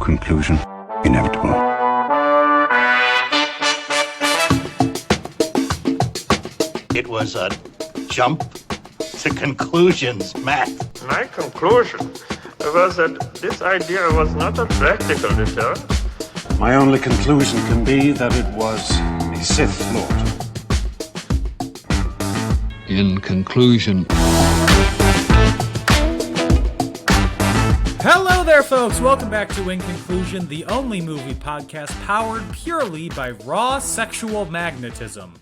Conclusion inevitable. It was a jump to conclusions, Matt. My conclusion was that this idea was not a practical deterrent. My only conclusion can be that it was a Sith Lord. In conclusion. Hello there, folks. Welcome back to In Conclusion, the only movie podcast powered purely by raw sexual magnetism.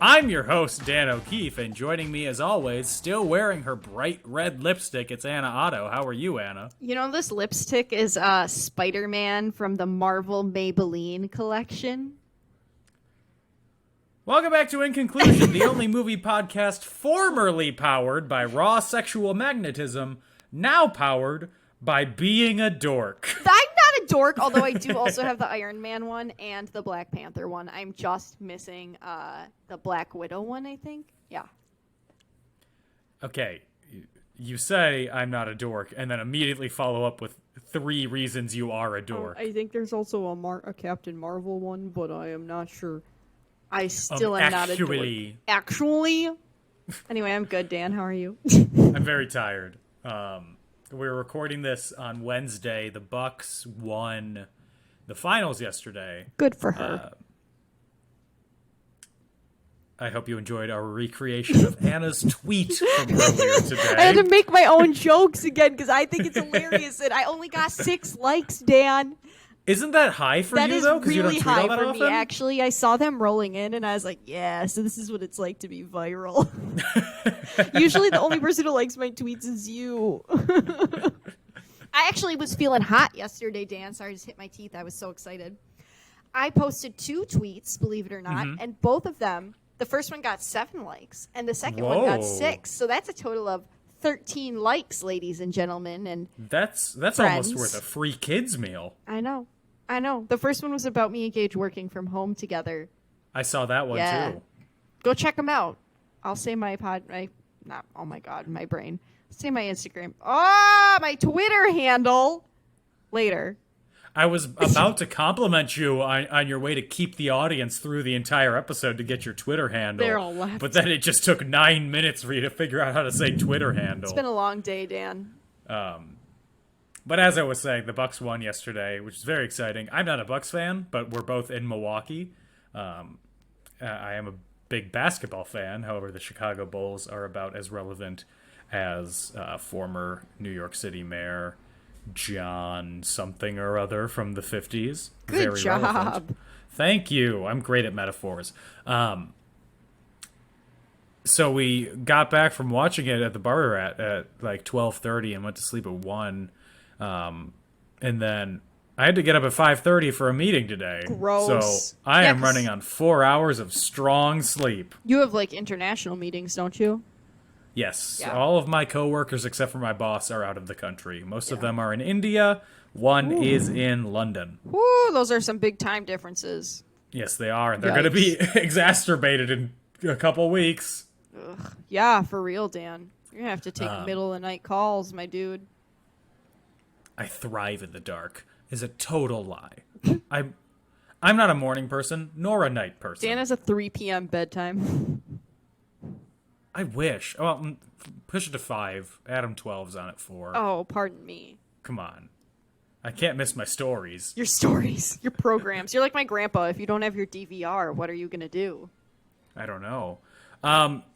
I'm your host, Dan O'Keefe, and joining me as always, still wearing her bright red lipstick, it's Anna Otto. How are you, Anna? You know, this lipstick is Spider-Man from the Marvel Maybelline collection. Welcome back to In Conclusion, the only movie podcast formerly powered by raw sexual magnetism, now powered by being a dork. I'm not a dork, although I do also have the Iron Man one and the Black Panther one. I'm just missing the Black Widow one, I think. Yeah. Okay, you say I'm not a dork, and then immediately follow up with 3 reasons you are a dork. I think there's also a Captain Marvel one, but I am not sure. I still am not a dork. Actually? Anyway, I'm good, Dan. How are you? I'm very tired. We're recording this on Wednesday. The Bucks won the finals yesterday. Good for her. I hope you enjoyed our recreation of Anna's tweet from earlier today. I had to make my own jokes again because I think it's hilarious, and I only got 6 likes, Dan. Isn't that high for you, though? Because you don't tweet all that often? That is really high for me, actually. I saw them rolling in, and I was like, yeah, so this is what it's like to be viral. Usually the only person who likes my tweets is you. I actually was feeling hot yesterday, Dan. Sorry, I just hit my teeth. I was so excited. I posted 2 tweets, believe it or not, and both of them, the first one got 7 likes, and the second one got 6. So that's a total of 13 likes, ladies and gentlemen. And that's almost worth a free kids meal. I know. The first one was about me and Gage working from home together. I saw that one, too. Go check them out. I'll say my my brain. Say my Instagram. My Twitter handle later. I was about to compliment you on your way to keep the audience through the entire episode to get your Twitter handle. They're all left. But then it just took 9 minutes for you to figure out how to say Twitter handle. It's been a long day, Dan. But as I was saying, the Bucks won yesterday, which is very exciting. I'm not a Bucks fan, but we're both in Milwaukee. I am a big basketball fan. However, the Chicago Bulls are about as relevant as former New York City Mayor John something or other from the 50s. Good very job. Relevant. Thank you. I'm great at metaphors. So we got back from watching it at the bar at like 12:30 and went to sleep at 1. And then I had to get up at 5:30 for a meeting today. Gross. So I am running on 4 hours of strong sleep. You have like international meetings, don't you? Yes. Yeah. All of my coworkers except for my boss are out of the country. Most of them are in India. One is in London. Woo, those are some big time differences. Yes, they are. And they're going to be exacerbated in a couple weeks. Ugh. Yeah, for real, Dan. You're going to have to take middle of the night calls, my dude. I thrive in the dark is a total lie. I'm not a morning person nor a night person. Dan has a 3 p.m. bedtime. I wish. Well, push it to 5. Adam 12's on at 4. Oh, pardon me. Come on. I can't miss my stories. Your stories, your programs. You're like my grandpa. If you don't have your DVR, what are you going to do? I don't know.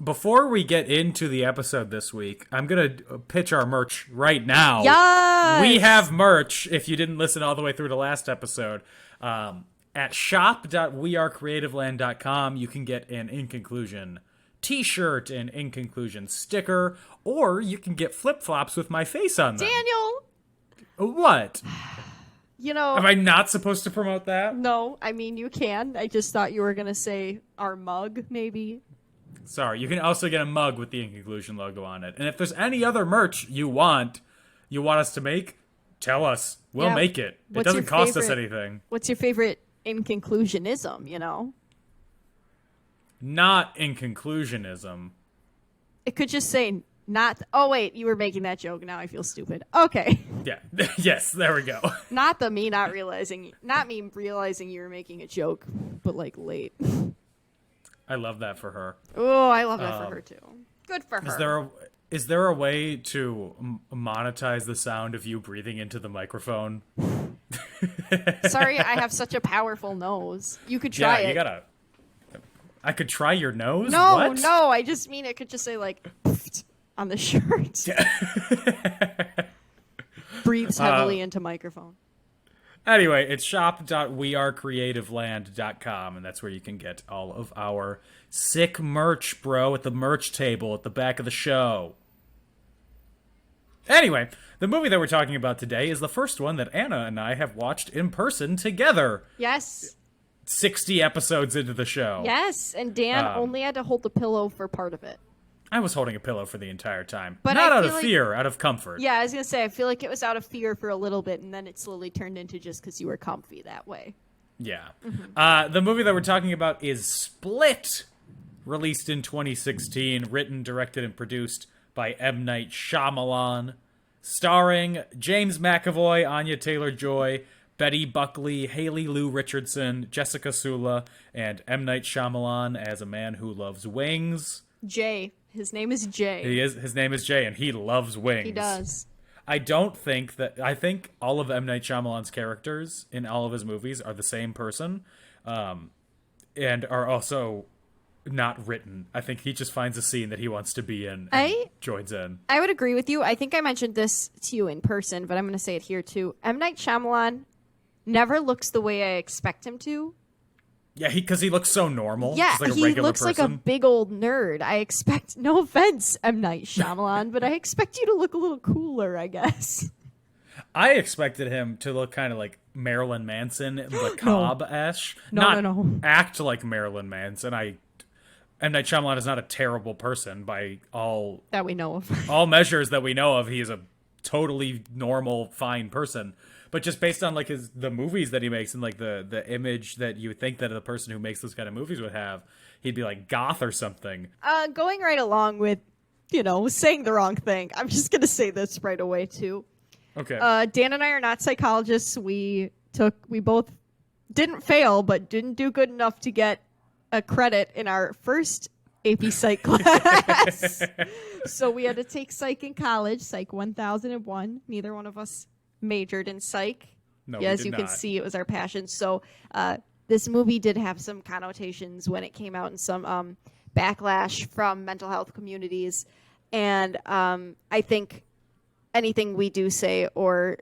Before we get into the episode this week, I'm going to pitch our merch right now. Yes! We have merch, if you didn't listen all the way through the last episode. At shop.wearecreativeland.com, you can get an In Conclusion t-shirt, an In Conclusion sticker, or you can get flip-flops with my face on them. Daniel! What? You know... Am I not supposed to promote that? No, I mean, you can. I just thought you were going to say our mug, maybe. Sorry, you can also get a mug with the In Conclusion logo on it. And if there's any other merch you want us to make, tell us. We'll make it. It doesn't cost us anything. What's your favorite In Conclusionism, you know? Not In Conclusionism. It could just say not... Oh, wait, you were making that joke. Now I feel stupid. Okay. Yeah. Yes, there we go. Not me realizing you were making a joke, but like late. I love that for her. Oh, I love that for her too. Good for her. Is there a way to monetize the sound of you breathing into the microphone? Sorry, I have such a powerful nose. You could try it. You gotta. I could try your nose? No, What? no, I just mean it could just say like on the shirt. Breathes heavily into microphone. Anyway, it's shop.wearecreativeland.com, and that's where you can get all of our sick merch, bro, at the merch table at the back of the show. Anyway, the movie that we're talking about today is the first one that Anna and I have watched in person together. Yes. 60 episodes into the show. Yes, and Dan only had to hold the pillow for part of it. I was holding a pillow for the entire time. But not I out feel of like- fear, out of comfort. Yeah, I was going to say, I feel like it was out of fear for a little bit, and then it slowly turned into just because you were comfy that way. Yeah. The movie that we're talking about is Split, released in 2016, written, directed, and produced by M. Night Shyamalan, starring James McAvoy, Anya Taylor-Joy, Betty Buckley, Haley Lou Richardson, Jessica Sula, and M. Night Shyamalan as a man who loves wings. Jay. His name is Jay. His name is Jay, and he loves wings. He does. I think all of M. Night Shyamalan's characters in all of his movies are the same person, and are also not written. I think he just finds a scene that he wants to be in and joins in. I would agree with you. I think I mentioned this to you in person, but I'm going to say it here too. M. Night Shyamalan never looks the way I expect him to. Yeah, because he looks so normal. Yeah, just like a he regular looks person. like a big old nerd. I expect, no offense, M. Night Shyamalan, but I expect you to look a little cooler, I guess. I expected him to look kind of like Marilyn Manson, macabre-esque. No. Act like Marilyn Manson. M. Night Shyamalan is not a terrible person by all That we know of. all measures that we know of. He is a totally normal, fine person. But just based on like the movies that he makes and like the image that you would think that a person who makes those kind of movies would have, he'd be like goth or something. Going right along with, saying the wrong thing. I'm just going to say this right away too. Okay. Dan and I are not psychologists. We both didn't fail, but didn't do good enough to get a credit in our first AP Psych class. So we had to take Psych in college, Psych 1001. Neither one of us majored in Psych. No, as you can see, it was our passion. So this movie did have some connotations when it came out and some backlash from mental health communities. And I think anything we do say or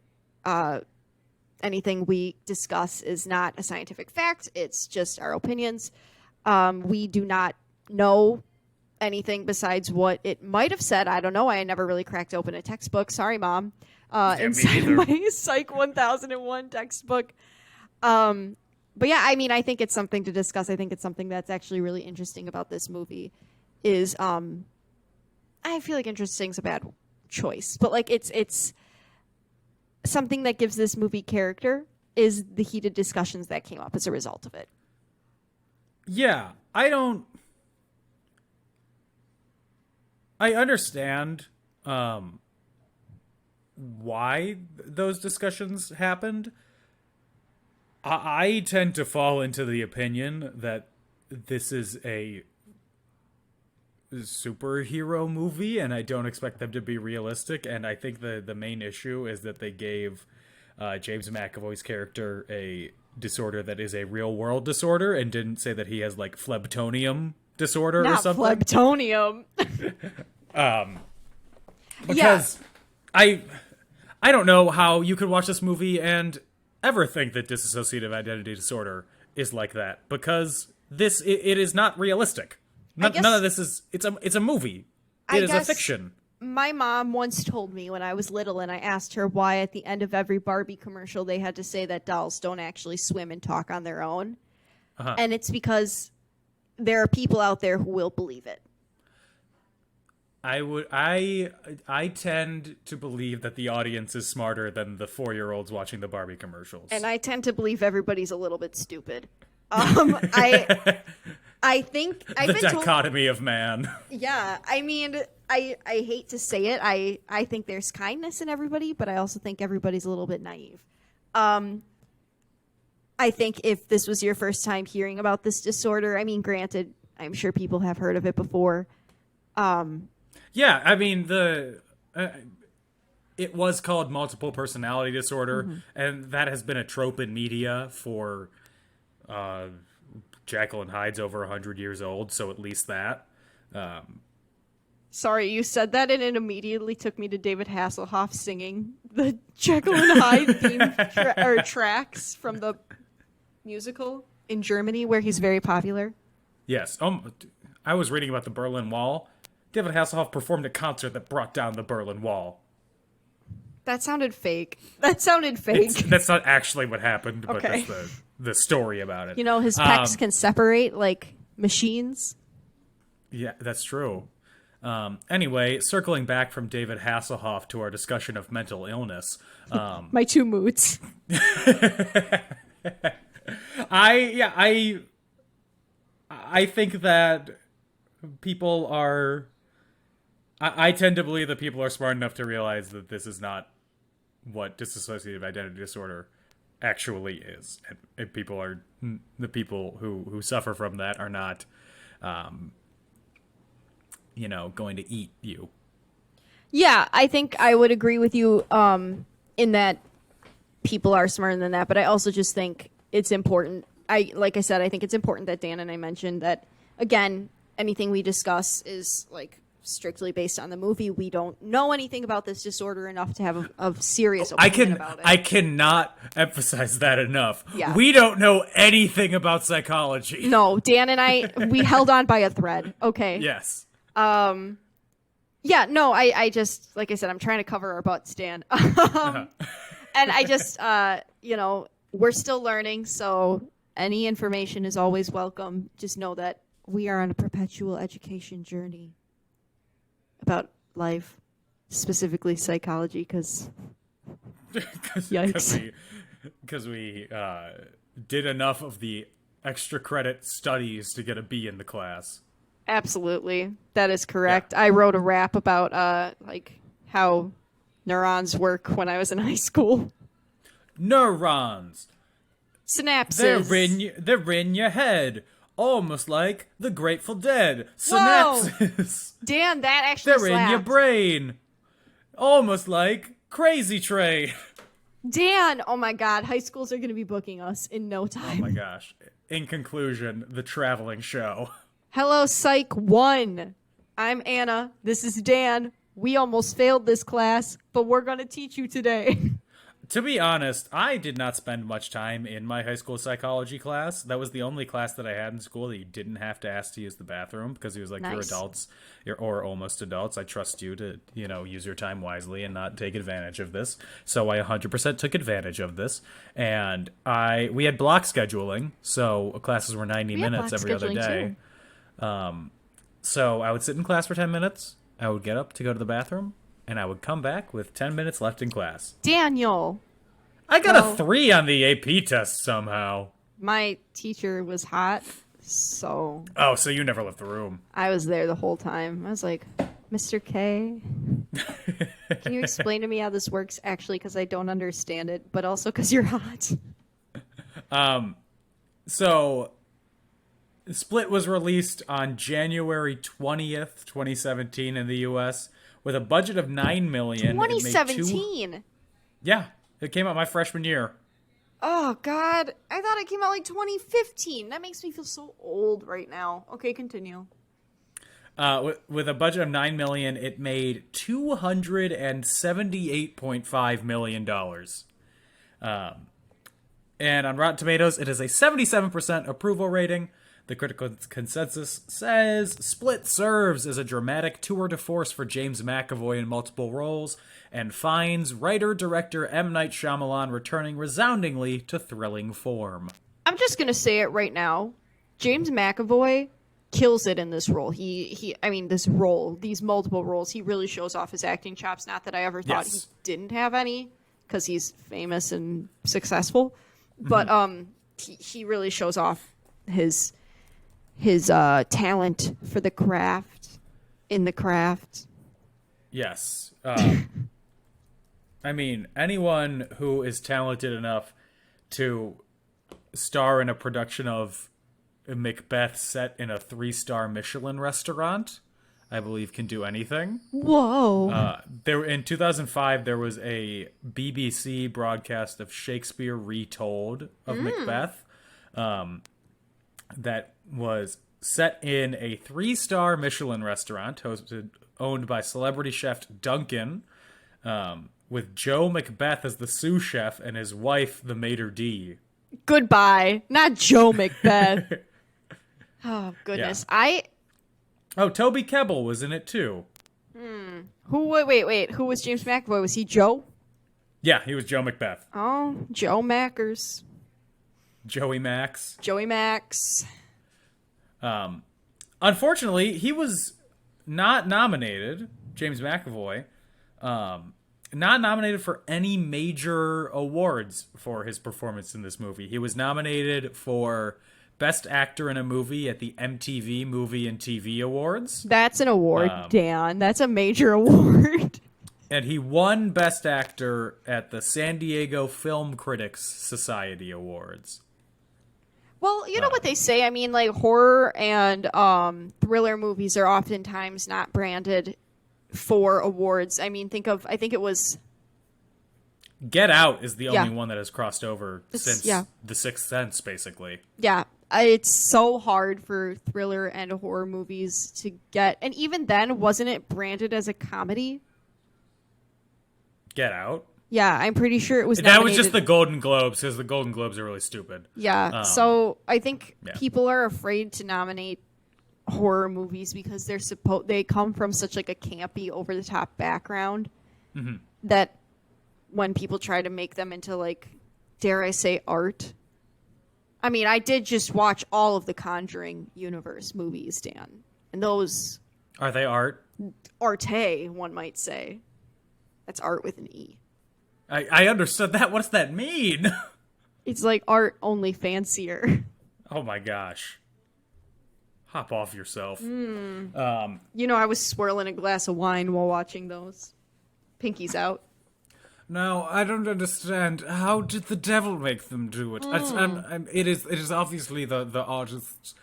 anything we discuss is not a scientific fact. It's just our opinions. We do not know anything besides what it might have said. I don't know. I never really cracked open a textbook. Sorry, Mom. Inside my Psych 1001 textbook. But yeah, I mean, I think it's something to discuss. I think it's something that's actually really interesting about this movie is, I feel like interesting is a bad choice, but like it's something that gives this movie character is the heated discussions that came up as a result of it. Yeah, I understand why those discussions happened. I tend to fall into the opinion that this is a superhero movie, and I don't expect them to be realistic. And I think the main issue is that they gave James McAvoy's character a disorder that is a real world disorder, and didn't say that he has like phlebtonium disorder or something. Not phlebtonium. Because I don't know how you could watch this movie and ever think that dissociative identity disorder is like that, because it is not realistic. None of this is it's a movie. It is a fiction. My mom once told me when I was little, and I asked her why at the end of every Barbie commercial they had to say that dolls don't actually swim and talk on their own. And it's because there are people out there who will believe it. I tend to believe that the audience is smarter than the 4-year-olds watching the Barbie commercials. And I tend to believe everybody's a little bit stupid. I think I've the been dichotomy of man. Yeah, I mean, I hate to say it. I think there's kindness in everybody, but I also think everybody's a little bit naive. I think if this was your first time hearing about this disorder, I mean, granted, I'm sure people have heard of it before. Yeah, I mean, it was called multiple personality disorder, and that has been a trope in media for Jekyll and Hyde's over 100 years old, so at least that. Sorry, you said that, and it immediately took me to David Hasselhoff singing the Jekyll and Hyde theme tracks from the musical in Germany, where he's very popular. Yes. I was reading about the Berlin Wall. David Hasselhoff performed a concert that brought down the Berlin Wall. That sounded fake. That's not actually what happened, but okay. That's the story about it. You know, his pecs can separate like machines. Yeah, that's true. Anyway, circling back from David Hasselhoff to our discussion of mental illness. My two moods. I think that people are... I tend to believe that people are smart enough to realize that this is not what dissociative identity disorder actually is. And people are... The people who suffer from that are not, going to eat you. Yeah, I think I would agree with you in that people are smarter than that, but I also just think it's important. Like I said, I think it's important that Dan and I mentioned that, again, anything we discuss is like strictly based on the movie. We don't know anything about this disorder enough to have a serious opinion about it. I cannot emphasize that enough. Yeah. We don't know anything about psychology. No, Dan and I, we held on by a thread. Okay. Yes. Yeah, no, I just, like I said, I'm trying to cover our butts, Dan. And I just, we're still learning, so any information is always welcome. Just know that we are on a perpetual education journey about life, specifically psychology, because yikes. Because we did enough of the extra credit studies to get a B in the class. Absolutely. That is correct. Yeah. I wrote a rap about how neurons work when I was in high school. Neurons. Synapses. They're in your head. Almost like the Grateful Dead. Synapses. Whoa. Dan, that actually They're slapped. in your brain. Almost like Crazy Train. Dan, oh my god, high schools are going to be booking us in no time. Oh my gosh. In conclusion, the traveling show. Hello, Psych 1. I'm Anna. This is Dan. We almost failed this class, but we're going to teach you today. To be honest, I did not spend much time in my high school psychology class. That was the only class that I had in school that you didn't have to ask to use the bathroom, because he was like, Nice. You're adults, or almost adults. I trust you to, use your time wisely and not take advantage of this. So I 100% took advantage of this. And we had block scheduling, so classes were 90 minutes every other day. So I would sit in class for 10 minutes. I would get up to go to the bathroom, and I would come back with 10 minutes left in class. Daniel. I got a 3 on the AP test somehow. My teacher was hot, so... Oh, so you never left the room. I was there the whole time. I was like, Mr. K, can you explain to me how this works? Actually, because I don't understand it, but also because you're hot. So... Split was released on January 20th, 2017 in the U.S. with a budget of $9 million. 2017? Yeah, it came out my freshman year. Oh, God. I thought it came out like 2015. That makes me feel so old right now. Okay, continue. With a budget of $9 million, it made $278.5 million. And on Rotten Tomatoes, it is a 77% approval rating. The critical consensus says Split serves as a dramatic tour de force for James McAvoy in multiple roles and finds writer-director M. Night Shyamalan returning resoundingly to thrilling form. I'm just going to say it right now. James McAvoy kills it in this role. These multiple roles, he really shows off his acting chops. Not that I ever thought he didn't have any, because he's famous and successful. But he really shows off his talent for the craft, in the craft. Yes. I mean, anyone who is talented enough to star in a production of Macbeth set in a 3-star Michelin restaurant, I believe, can do anything. Whoa. There in 2005, there was a BBC broadcast of Shakespeare Retold of Macbeth that was set in a 3-star Michelin restaurant owned by celebrity chef Duncan, with Joe Macbeth as the sous chef and his wife, the maitre d'. Goodbye. Not Joe Macbeth. Oh, goodness. Yeah. Toby Kebbell was in it, too. Wait. Who was James McAvoy? Was he Joe? Yeah, he was Joe Macbeth. Oh, Joe Mackers. Joey Max. Joey Max. Unfortunately, he was not nominated, James McAvoy, not nominated for any major awards for his performance in this movie. He was nominated for Best Actor in a Movie at the MTV Movie and TV Awards. That's an award, Dan. That's a major award. And he won Best Actor at the San Diego Film Critics Society Awards. Well, you know what they say. I mean, like, horror and thriller movies are oftentimes not branded for awards. I mean, I think it was... Get Out is the only one that has crossed over since yeah. The Sixth Sense, basically. Yeah, it's so hard for thriller and horror movies to get... And even then, wasn't it branded as a comedy? Get Out? Yeah, I'm pretty sure it was That nominated. was just the Golden Globes, because the Golden Globes are really stupid. Yeah, so I think people are afraid to nominate horror movies because they come from such like a campy, over-the-top background that when people try to make them into, like, dare I say, art. I mean, I did just watch all of the Conjuring universe movies, Dan. And those... Are they art? Arte, one might say. That's art with an E. I understood that. What does that mean? It's like art, only fancier. Oh my gosh. Hop off yourself. You know, I was swirling a glass of wine while watching those. Pinky's out. No, I don't understand. How did the devil make them do it? It is obviously the artist's...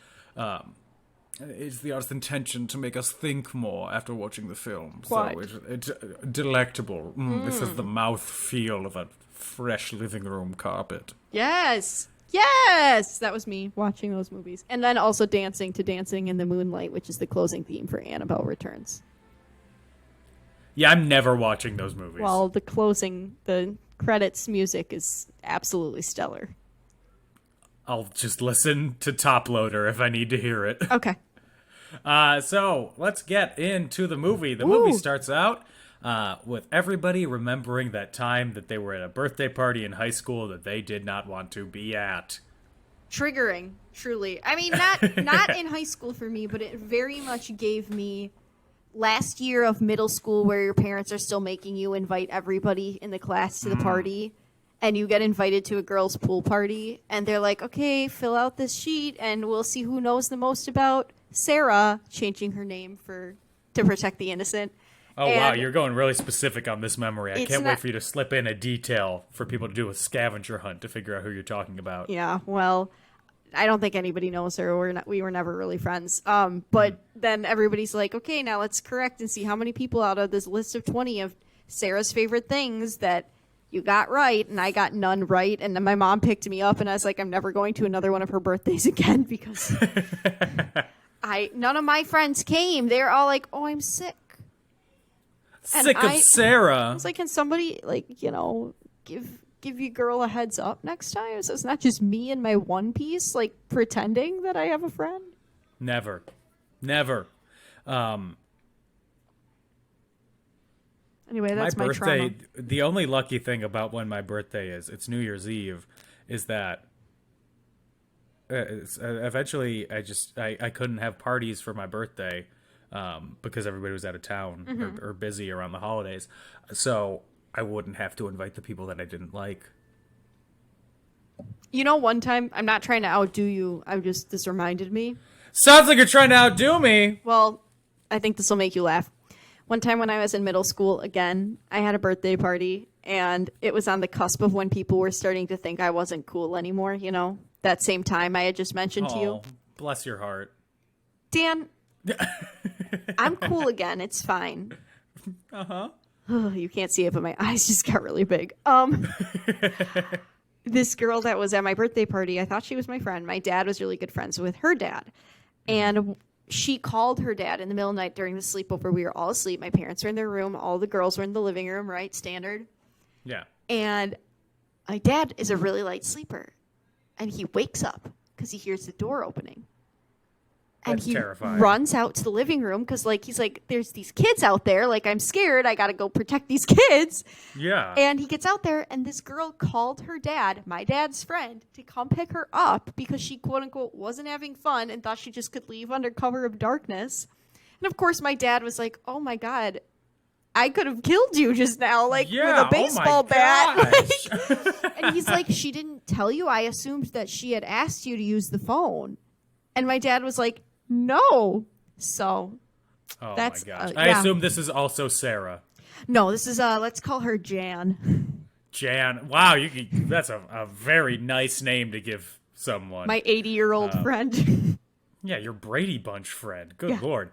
it's the artist's intention to make us think more after watching the film. Quite. So it's delectable. This is the mouth feel of a fresh living room carpet. Yes! That was me watching those movies. And then also dancing to Dancing in the Moonlight, which is the closing theme for Annabelle Returns. Yeah, I'm never watching those movies. Well, the credits music is absolutely stellar. I'll just listen to Top Loader if I need to hear it. Okay. So let's get into the movie. The movie starts out with everybody remembering that time that they were at a birthday party in high school that they did not want to be at. Triggering, truly. I mean, not in high school for me, but it very much gave me last year of middle school where your parents are still making you invite everybody in the class to the party. And you get invited to a girls' pool party, and they're like, okay, fill out this sheet, and we'll see who knows the most about Sarah, changing her name to protect the innocent. Oh, wow, you're going really specific on this memory. I can't not- wait for you to slip in a detail for people to do a scavenger hunt to figure out who you're talking about. Yeah, well, I don't think anybody knows her. We were never really friends. But then everybody's like, okay, now let's correct and see how many people out of this list of 20 of Sarah's favorite things that you got right, and I got none right. And then my mom picked me up, and I was like, I'm never going to another one of her birthdays again because none of my friends came. They're all like, oh, I'm sick. Sick of Sarah. I was like, can somebody, like, you know, give your girl a heads up next time? So it's not just me in my one piece, like, pretending that I have a friend. Never. Anyway, that's my birthday. trauma. The only lucky thing about when my birthday is, it's New Year's Eve, is that eventually I couldn't have parties for my birthday because everybody was out of town or busy around the holidays. So I wouldn't have to invite the people that I didn't like. You know, one time, I'm not trying to outdo you. This reminded me. Sounds like you're trying to outdo me. Well, I think this will make you laugh. One time when I was in middle school, again, I had a birthday party, and it was on the cusp of when people were starting to think I wasn't cool anymore, you know? That same time I had just mentioned to you. Bless your heart. Dan, I'm cool again. It's fine. Uh-huh. Oh, you can't see it, but my eyes just got really big. This girl that was at my birthday party, I thought she was my friend. My dad was really good friends with her dad. And she called her dad in the middle of the night during the sleepover. We were all asleep. My parents were in their room. All the girls were in the living room, right? Standard. Yeah. And my dad is a really light sleeper. And he wakes up because he hears the door opening. And That's he terrifying. runs out to the living room because, like, he's like, there's these kids out there. Like, I'm scared. I got to go protect these kids. Yeah. And he gets out there, and this girl called her dad, my dad's friend, to come pick her up because she, quote unquote, wasn't having fun and thought she just could leave under cover of darkness. And of course, my dad was like, oh my God, I could have killed you just now, like, with a baseball bat. And he's like, she didn't tell you? I assumed that she had asked you to use the phone. And my dad was like, no. So that's my gosh. yeah. I assume this is also Sarah. No, this is let's call her Jan. Jan. Wow, that's a very nice name to give someone. My 80-year-old friend. Yeah, your Brady Bunch friend. Good Yeah. Lord.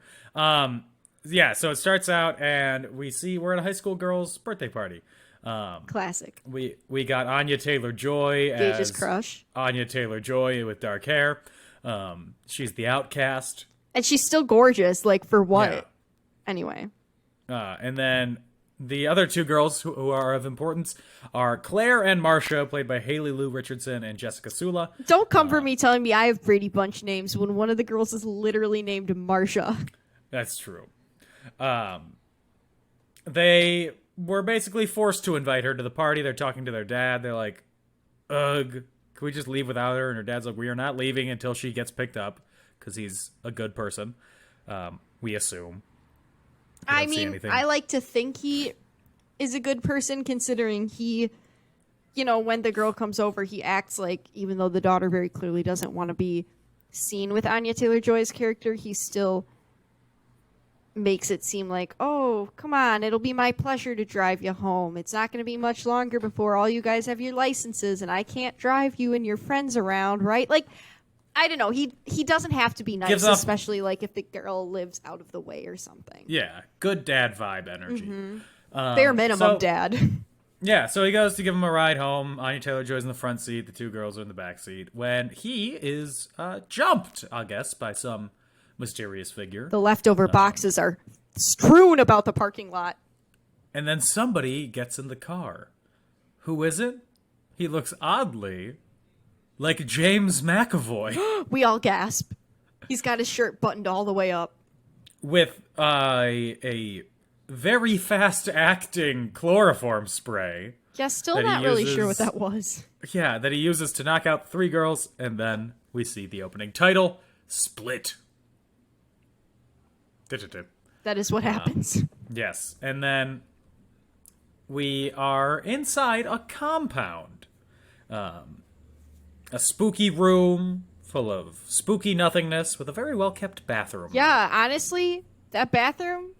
Yeah, so it starts out and we're at a high school girl's birthday party. Classic. We got Anya Taylor-Joy Gage's as crush. Anya Taylor-Joy with dark hair. She's the outcast. And she's still gorgeous, like, for what? Yeah. Anyway. And then the other two girls who are of importance are Claire and Marcia, played by Haley Lou Richardson and Jessica Sula. Don't come for me telling me I have Brady Bunch names when one of the girls is literally named Marcia. That's true. They were basically forced to invite her to the party. They're talking to their dad. They're like, ugh, can we just leave without her? And her dad's like, we are not leaving until she gets picked up, because he's a good person. We assume. I mean, I like to think he is a good person, considering he, you know, when the girl comes over, he acts like, even though the daughter very clearly doesn't want to be seen with Anya Taylor-Joy's character, he still makes it seem like, oh, come on, it'll be my pleasure to drive you home. It's not going to be much longer before all you guys have your licenses, and I can't drive you and your friends around, right? Like, I don't know. He doesn't have to be nice, especially like if the girl lives out of the way or something. Yeah, good dad vibe energy. Bare minimum, dad. Yeah, so he goes to give him a ride home. Anya Taylor-Joy's in the front seat. The two girls are in the back seat. When he is jumped, I guess, by some mysterious figure. The leftover boxes are strewn about the parking lot. And then somebody gets in the car. Who is it? He looks oddly like James McAvoy. We all gasp. He's got his shirt buttoned all the way up. With a very fast-acting chloroform spray. Yeah, still not really sure what that was. Yeah, that he uses to knock out three girls, and then we see the opening title, Split. That is what happens. Yes, and then we are inside a compound. A spooky room full of spooky nothingness with a very well-kept bathroom. Yeah, honestly, that bathroom,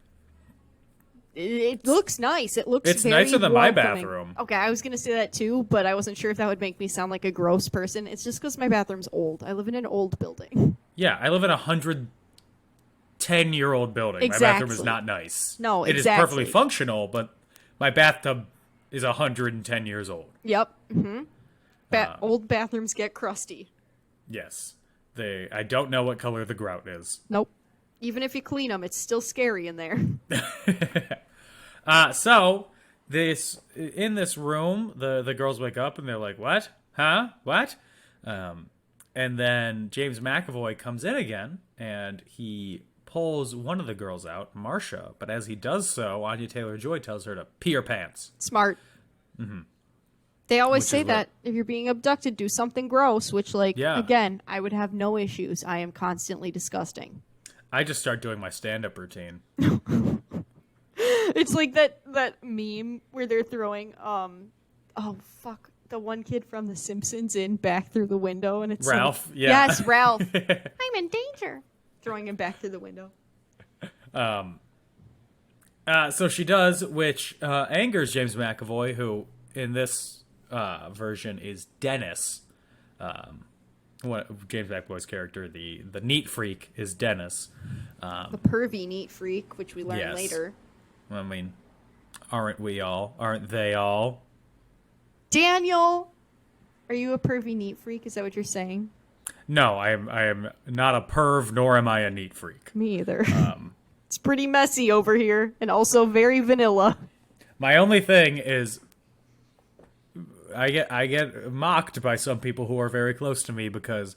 it looks nice. It's very nicer than my welcoming. bathroom. Okay, I was going to say that too, but I wasn't sure if that would make me sound like a gross person. It's just because my bathroom's old. I live in an old building. Yeah, I live in a 110-year-old building. Exactly. My bathroom is not nice. No, It is perfectly functional, but my bathtub is 110 years old. Yep. Mm-hmm. Old bathrooms get crusty. Yes. I don't know what color the grout is. Nope. Even if you clean them, it's still scary in there. So, in this room, the girls wake up and they're like, what? Huh? What? And then James McAvoy comes in again, and he pulls one of the girls out, Marcia. But as he does so, Anya Taylor-Joy tells her to pee her pants. Smart. Mm-hmm. They always say that if you're being abducted, do something gross, which, again, I would have no issues. I am constantly disgusting. I just start doing my stand-up routine. It's like that meme where they're throwing, the one kid from The Simpsons in back through the window, and it's Ralph. Like, yeah. Yes, Ralph. I'm in danger. Throwing him back through the window. So she does, which angers James McAvoy, who in this version is Dennis. James McAvoy's character, the neat freak, is Dennis. The pervy neat freak, which we learn Yes. later. I mean, aren't we all? Aren't they all? Daniel, are you a pervy neat freak? Is that what you're saying? No, I am not a perv, nor am I a neat freak. Me either. It's pretty messy over here, and also very vanilla. My only thing is, I get mocked by some people who are very close to me because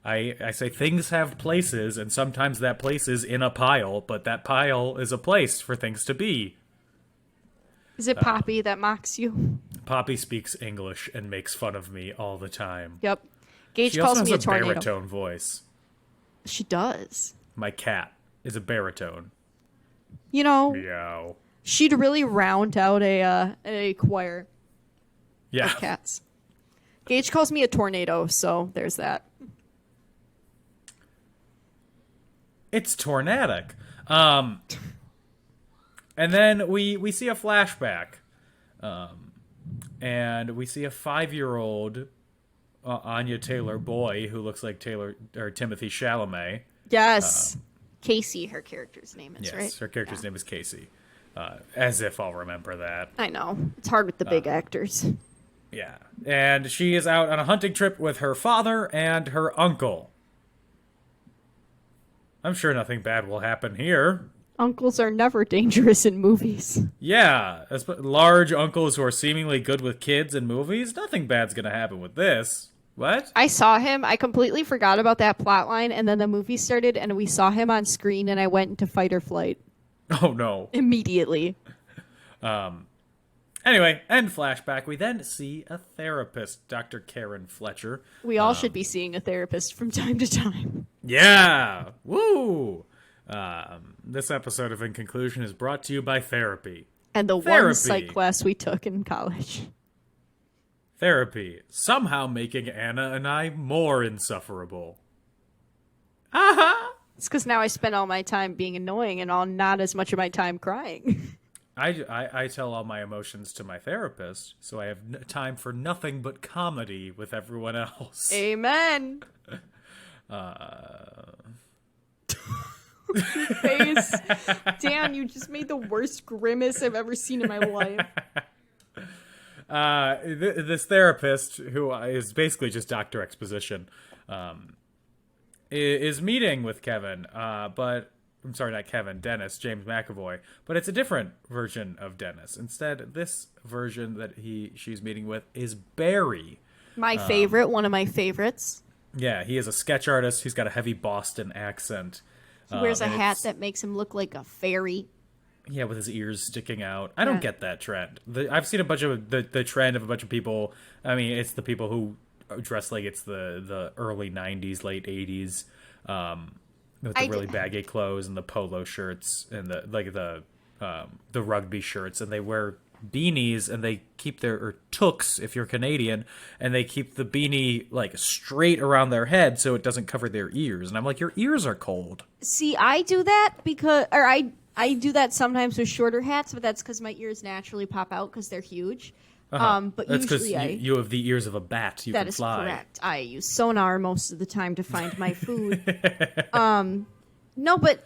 I say things have places, and sometimes that place is in a pile, but that pile is a place for things to be. Is it Poppy that mocks you? Poppy speaks English and makes fun of me all the time. Yep. Gage She calls also me has a tornado. baritone voice. She does. My cat is a baritone. You know, Meow. she'd really round out a choir Yeah. of cats. Gage calls me a tornado, so there's that. It's tornadic. And then we see a flashback. And we see a 5-year-old Anya Taylor boy who looks like Timothy Chalamet. Yes. Casey, her character's name is, Yes, right? her character's name is Casey. As if I'll remember that. I know. It's hard with the big actors. Yeah. And she is out on a hunting trip with her father and her uncle. I'm sure nothing bad will happen here. Uncles are never dangerous in movies. Yeah, large uncles who are seemingly good with kids in movies. Nothing bad's gonna happen with this. What? I saw him. I completely forgot about that plot line, and then the movie started, and we saw him on screen, and I went into fight or flight Oh no. immediately. Anyway, end flashback. We then see a therapist, Dr. Karen Fletcher. We all should be seeing a therapist from time to time. Yeah! Woo! This episode of In Conclusion is brought to you by therapy. And the one Therapy. psych class we took in college. Therapy, somehow making Anna and I more insufferable. Aha! It's because now I spend all my time being annoying and not as much of my time crying. I tell all my emotions to my therapist, so I have time for nothing but comedy with everyone else. Amen. Face. Dan, you just made the worst grimace I've ever seen in my life. This therapist, who is basically just Dr. Exposition, is meeting with Kevin, but I'm sorry, not Kevin, Dennis, James McAvoy, but it's a different version of Dennis. Instead, this version that she's meeting with is Barry. My favorite, one of my favorites. Yeah, he is a sketch artist. He's got a heavy Boston accent. He wears a and hat it's- that makes him look like a fairy. Yeah, with his ears sticking out. I don't get that trend. I've seen a bunch of the trend of a bunch of people. I mean, it's the people who dress like it's the early 90s, late 80s, with the really baggy clothes and the polo shirts and the rugby shirts, and they wear beanies and they keep or toques if you're Canadian, and they keep the beanie like straight around their head so it doesn't cover their ears. And I'm like, your ears are cold. See, I do that I do that sometimes with shorter hats, but that's because my ears naturally pop out because they're huge. But That's because usually you have the ears of a bat. You that can is fly. correct. I use sonar most of the time to find my food. No, but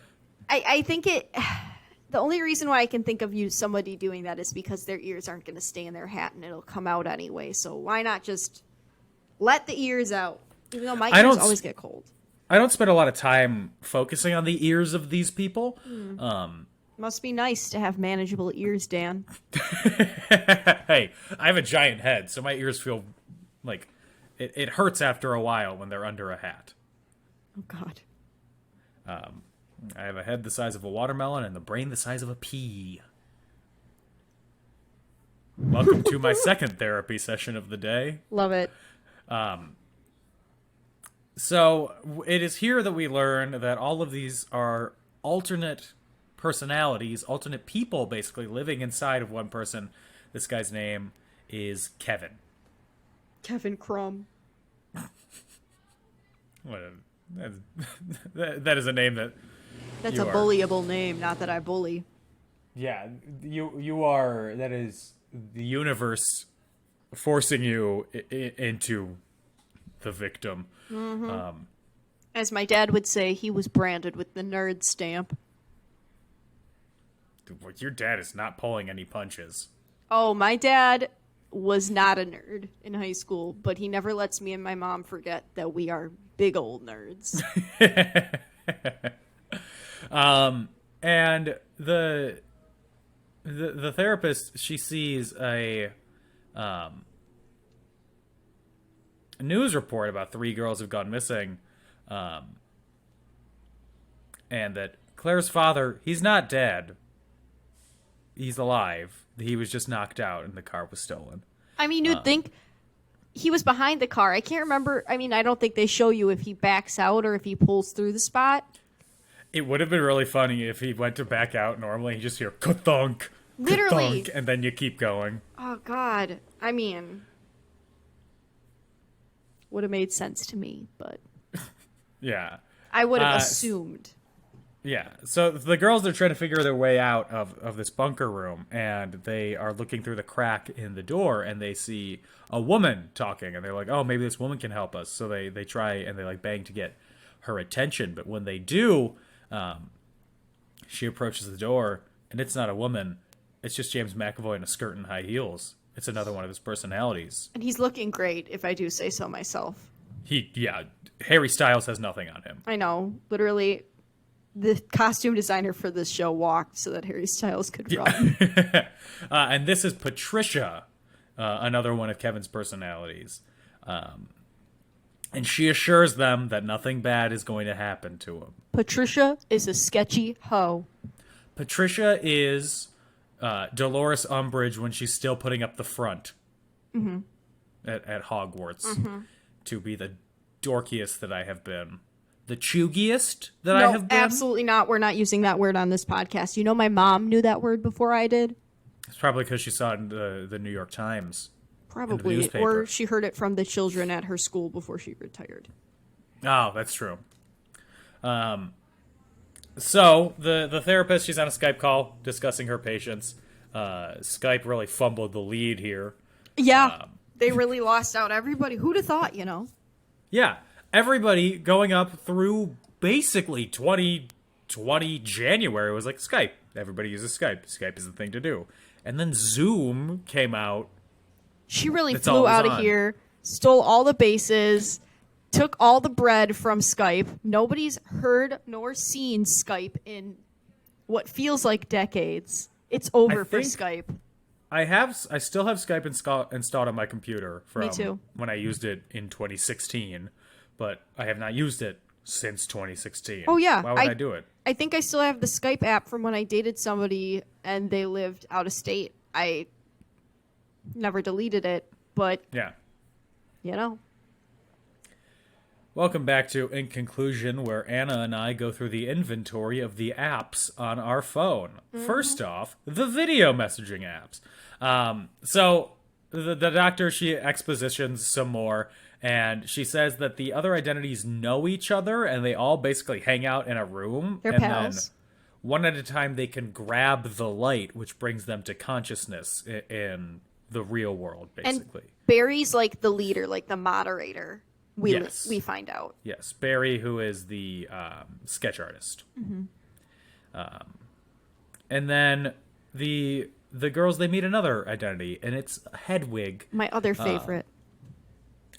I think the only reason why I can think of somebody doing that is because their ears aren't going to stay in their hat and it'll come out anyway. So why not just let the ears out? Even though my ears always get cold. I don't spend a lot of time focusing on the ears of these people. Must be nice to have manageable ears, Dan. Hey, I have a giant head, so my ears feel like it hurts after a while when they're under a hat. Oh, God. I have a head the size of a watermelon and the brain the size of a pea. Welcome to my second therapy session of the day. Love it. So it is here that we learn that all of these are alternate personalities, alternate people basically living inside of one person. This guy's name is Kevin. Kevin Crumb. That is a name that That's you a are- bullyable name, not that I bully. Yeah, you are. That is the universe forcing you into the victim. Mm-hmm. As my dad would say, he was branded with the nerd stamp. Your dad is not pulling any punches. Oh, my dad was not a nerd in high school, but he never lets me and my mom forget that we are big old nerds. And the therapist, she sees a news report about 3 girls have gone missing, and that Claire's father, he's not dead. He's alive. He was just knocked out and the car was stolen. I mean, you'd think he was behind the car. I can't remember. I mean, I don't think they show you if he backs out or if he pulls through the spot. It would have been really funny if he went to back out normally. You just hear ka-thunk, literally, ka-thunk, and then you keep going. Oh, God. I mean, would have made sense to me, but yeah, I would have assumed. Yeah, so the girls are trying to figure their way out of this bunker room, and they are looking through the crack in the door, and they see a woman talking, and they're like, oh, maybe this woman can help us. So they try, and they like bang to get her attention, but when they do, she approaches the door, and it's not a woman. It's just James McAvoy in a skirt and high heels. It's another one of his personalities. And he's looking great, if I do say so myself. Harry Styles has nothing on him. I know, literally. The costume designer for this show walked so that Harry Styles could run. And this is Patricia, another one of Kevin's personalities. And she assures them that nothing bad is going to happen to him. Patricia is a sketchy hoe. Patricia is Dolores Umbridge when she's still putting up the front at Hogwarts to be the dorkiest that I have been. The chuggiest that I have been? Absolutely not. We're not using that word on this podcast. You know, my mom knew that word before I did. It's probably because she saw it in the New York Times. Probably. Or she heard it from the children at her school before she retired. Oh, that's true. So, the therapist, she's on a Skype call discussing her patients. Skype really fumbled the lead here. Yeah. They really lost out. Everybody, who'd have thought, you know? Yeah. Everybody going up through basically 2020 January was like, Skype. Everybody uses Skype. Skype is the thing to do. And then Zoom came out. She really flew out of here, stole all the bases, took all the bread from Skype. Nobody's heard nor seen Skype in what feels like decades. It's over for Skype. I still have Skype installed on my computer from Me too. when I used it in 2016. But I have not used it since 2016. Oh, yeah. Why would I do it? I think I still have the Skype app from when I dated somebody and they lived out of state. I never deleted it, but, yeah, you know. Welcome back to In Conclusion, where Anna and I go through the inventory of the apps on our phone. First off, the video messaging apps. So the doctor, she expositions some more. And she says that the other identities know each other, and they all basically hang out in a room. They're and pals. Then one at a time, they can grab the light, which brings them to consciousness in the real world, basically. And Barry's like the leader, like the moderator. We find out. Yes, Barry, who is the sketch artist. And then the girls, they meet another identity, and it's Hedwig. My other favorite.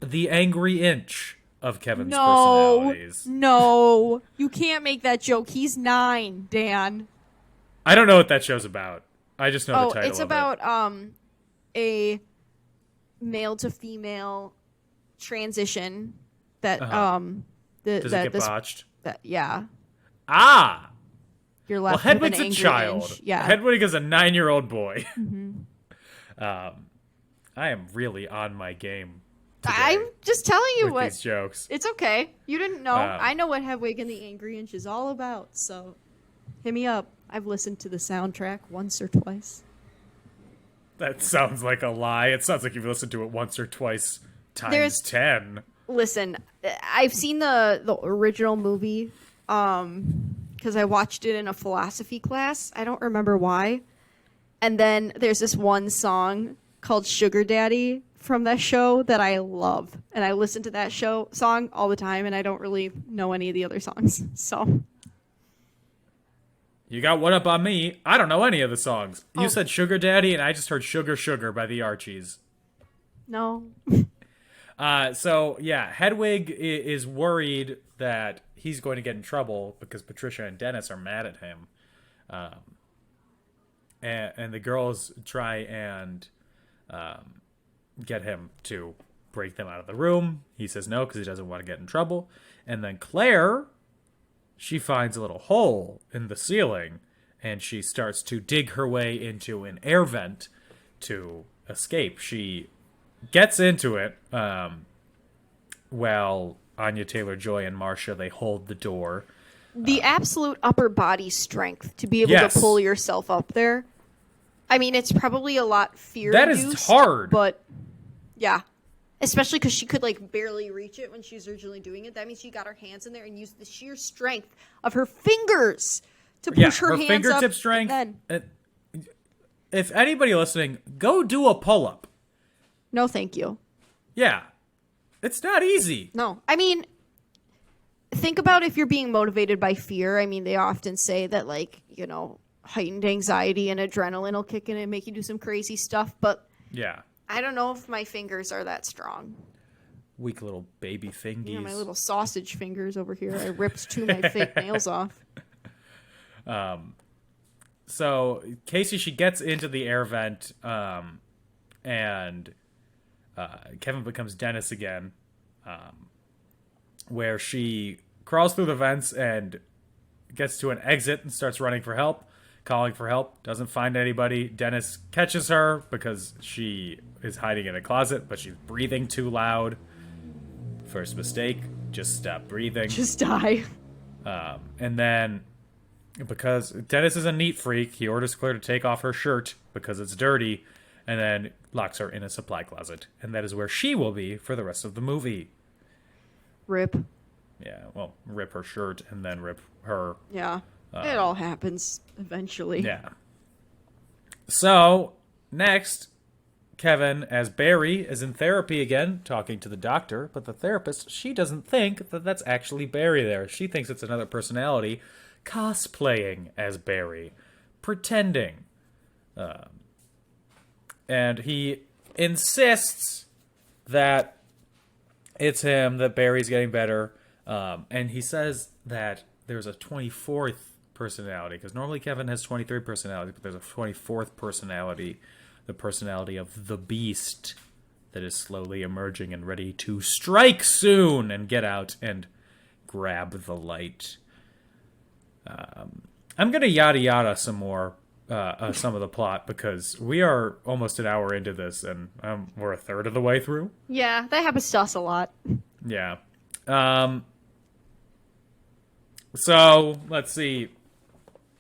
The angry inch of Kevin's personalities. No, you can't make that joke. He's 9, Dan. I don't know what that show's about. I just know the title. It's about a male to female transition that Does it get botched? Yeah. Ah. You're Well, left Hedwig's with an a angry child. inch. Yeah. Hedwig is a 9-year-old boy. I am really on my game today. I'm just telling you with these jokes. It's okay. You didn't know. I know what Hedwig and the Angry Inch is all about, so hit me up. I've listened to the soundtrack once or twice. That sounds like a lie. It sounds like you've listened to it once or twice times 10. Listen, I've seen the original movie because I watched it in a philosophy class. I don't remember why. And then there's this one song called Sugar Daddy from that show that I love. And I listen to that song all the time, and I don't really know any of the other songs. So You got one up on me. I don't know any of the songs. You said Sugar Daddy, and I just heard Sugar Sugar by the Archies. no. So, yeah, Hedwig is worried that he's going to get in trouble because Patricia and Dennis are mad at him. And the girls try and get him to break them out of the room. He says no because he doesn't want to get in trouble. And then Claire, she finds a little hole in the ceiling, and she starts to dig her way into an air vent to escape. She gets into it while Anya Taylor-Joy and Marcia, they hold the door. The absolute upper body strength to be able Yes. to pull yourself up there. I mean, it's probably a lot fear That is hard. But, yeah. Especially because she could, like, barely reach it when she was originally doing it. That means she got her hands in there and used the sheer strength of her fingers to push her hands fingertip up. strength. And then, If anybody listening, go do a pull-up. no, thank you. Yeah. It's not easy. No. I mean, think about if you're being motivated by fear. I mean, they often say that, like, you know, heightened anxiety and adrenaline will kick in and make you do some crazy stuff. But Yeah. I don't know if my fingers are that strong. Weak little baby fingies. You know, my little sausage fingers over here. I ripped two of my fake nails off. So Casey, she gets into the air vent, and Kevin becomes Dennis again, where she crawls through the vents and gets to an exit and starts running for help, calling for help, doesn't find anybody. Dennis catches her because she is hiding in a closet, but she's breathing too loud. First mistake, just stop breathing. Just die. And then, because Dennis is a neat freak, he orders Claire to take off her shirt because it's dirty, and then locks her in a supply closet. And that is where she will be for the rest of the movie. Rip. Yeah, well, rip her shirt and then rip her. Yeah. It all happens eventually. Yeah. So, next, Kevin, as Barry, is in therapy again, talking to the doctor, but the therapist, she doesn't think that that's actually Barry there. She thinks it's another personality cosplaying as Barry, pretending. And he insists that it's him, that Barry's getting better, and he says that there's a 24th personality, because normally Kevin has 23 personalities, but there's a 24th personality, the personality of the Beast, that is slowly emerging and ready to strike soon and get out and grab the light. I'm going to yada yada some more, some of the plot, because we are almost an hour into this, and we're a third of the way through. Yeah, that happens to us a lot. Yeah. So, let's see.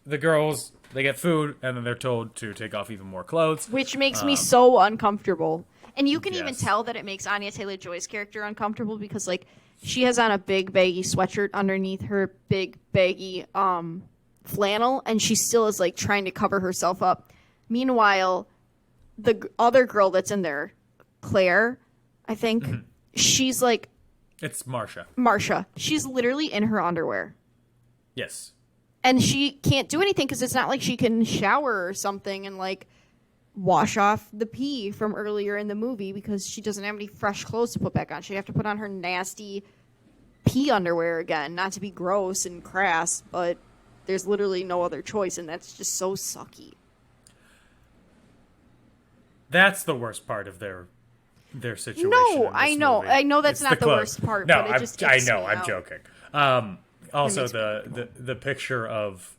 The girls, they get food, and then they're told to take off even more clothes. Which makes me so uncomfortable. And you can even Yes. tell that it makes Anya Taylor-Joy's character uncomfortable because, like, she has on a big baggy sweatshirt underneath her big baggy flannel, and she still is, like, trying to cover herself up. Meanwhile, the other girl that's in there, Claire, I think, she's like It's Marcia. Marcia. She's literally in her underwear. Yes. And she can't do anything because it's not like she can shower or something and, like, wash off the pee from earlier in the movie because she doesn't have any fresh clothes to put back on. She'd have to put on her nasty pee underwear again. Not to be gross and crass, but there's literally no other choice, and that's just so sucky. That's the worst part of their situation. No, in I this know. movie. I know that's It's not the clothes. worst part, No, but it just I icks know. me I'm out. joking. Also, makes me the picture of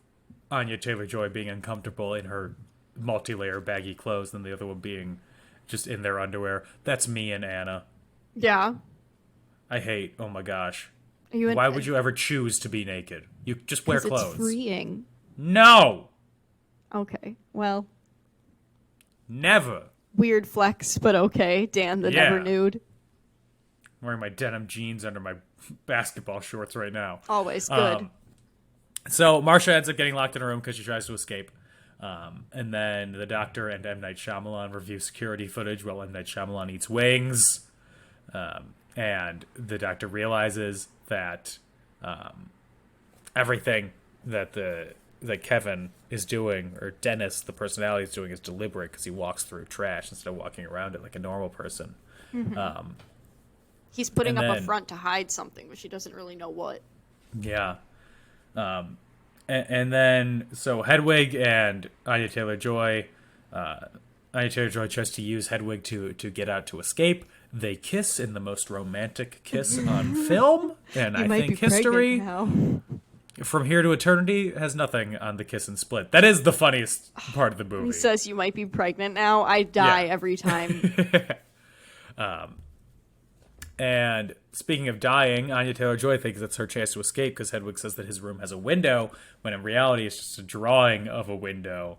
Anya Taylor-Joy being uncomfortable in her multi-layer baggy clothes, and the other one being just in their underwear. That's me and Anna. Yeah. I hate. Oh my gosh. Are you Why would you ever choose to be naked? You just wear 'cause clothes. It's freeing. No. Okay. Well, Never. weird flex, but okay. Dan the Yeah. never nude. I'm wearing my denim jeans under my basketball shorts right now. Always good. So Marcia ends up getting locked in her room because she tries to escape. And then the Doctor and M. Night Shyamalan review security footage while M. Night Shyamalan eats wings. And the Doctor realizes that everything that Kevin is doing, or Dennis, the personality, is doing, is deliberate because he walks through trash instead of walking around it like a normal person. Mm-hmm. He's putting up a then, front to hide something, but she doesn't really know what. Yeah. And then, so Hedwig and Anya Taylor-Joy, tries to use Hedwig to get out to escape. They kiss in the most romantic kiss on film, and I think history. From Here to Eternity has nothing on the kiss and split. That is the funniest part of the movie. He says you might be pregnant now. I die every time. And speaking of dying, Anya Taylor-Joy thinks it's her chance to escape because Hedwig says that his room has a window, when in reality it's just a drawing of a window.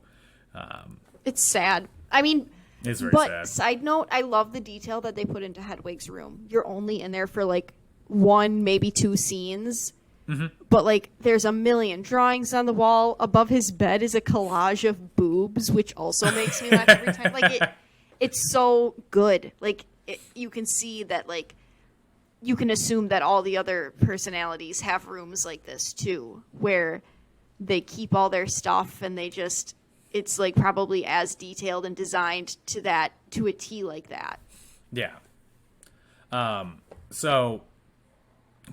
It's sad. I mean, it's very but sad. Side note, I love the detail that they put into Hedwig's room. You're only in there for like 1, maybe 2 scenes. Mm-hmm. But like there's a million drawings on the wall. Above his bed is a collage of boobs, which also makes me laugh every time. Like it's so good. Like you can see that, like, you can assume that all the other personalities have rooms like this too, where they keep all their stuff and they just, it's like probably as detailed and designed to a T like that. Yeah. So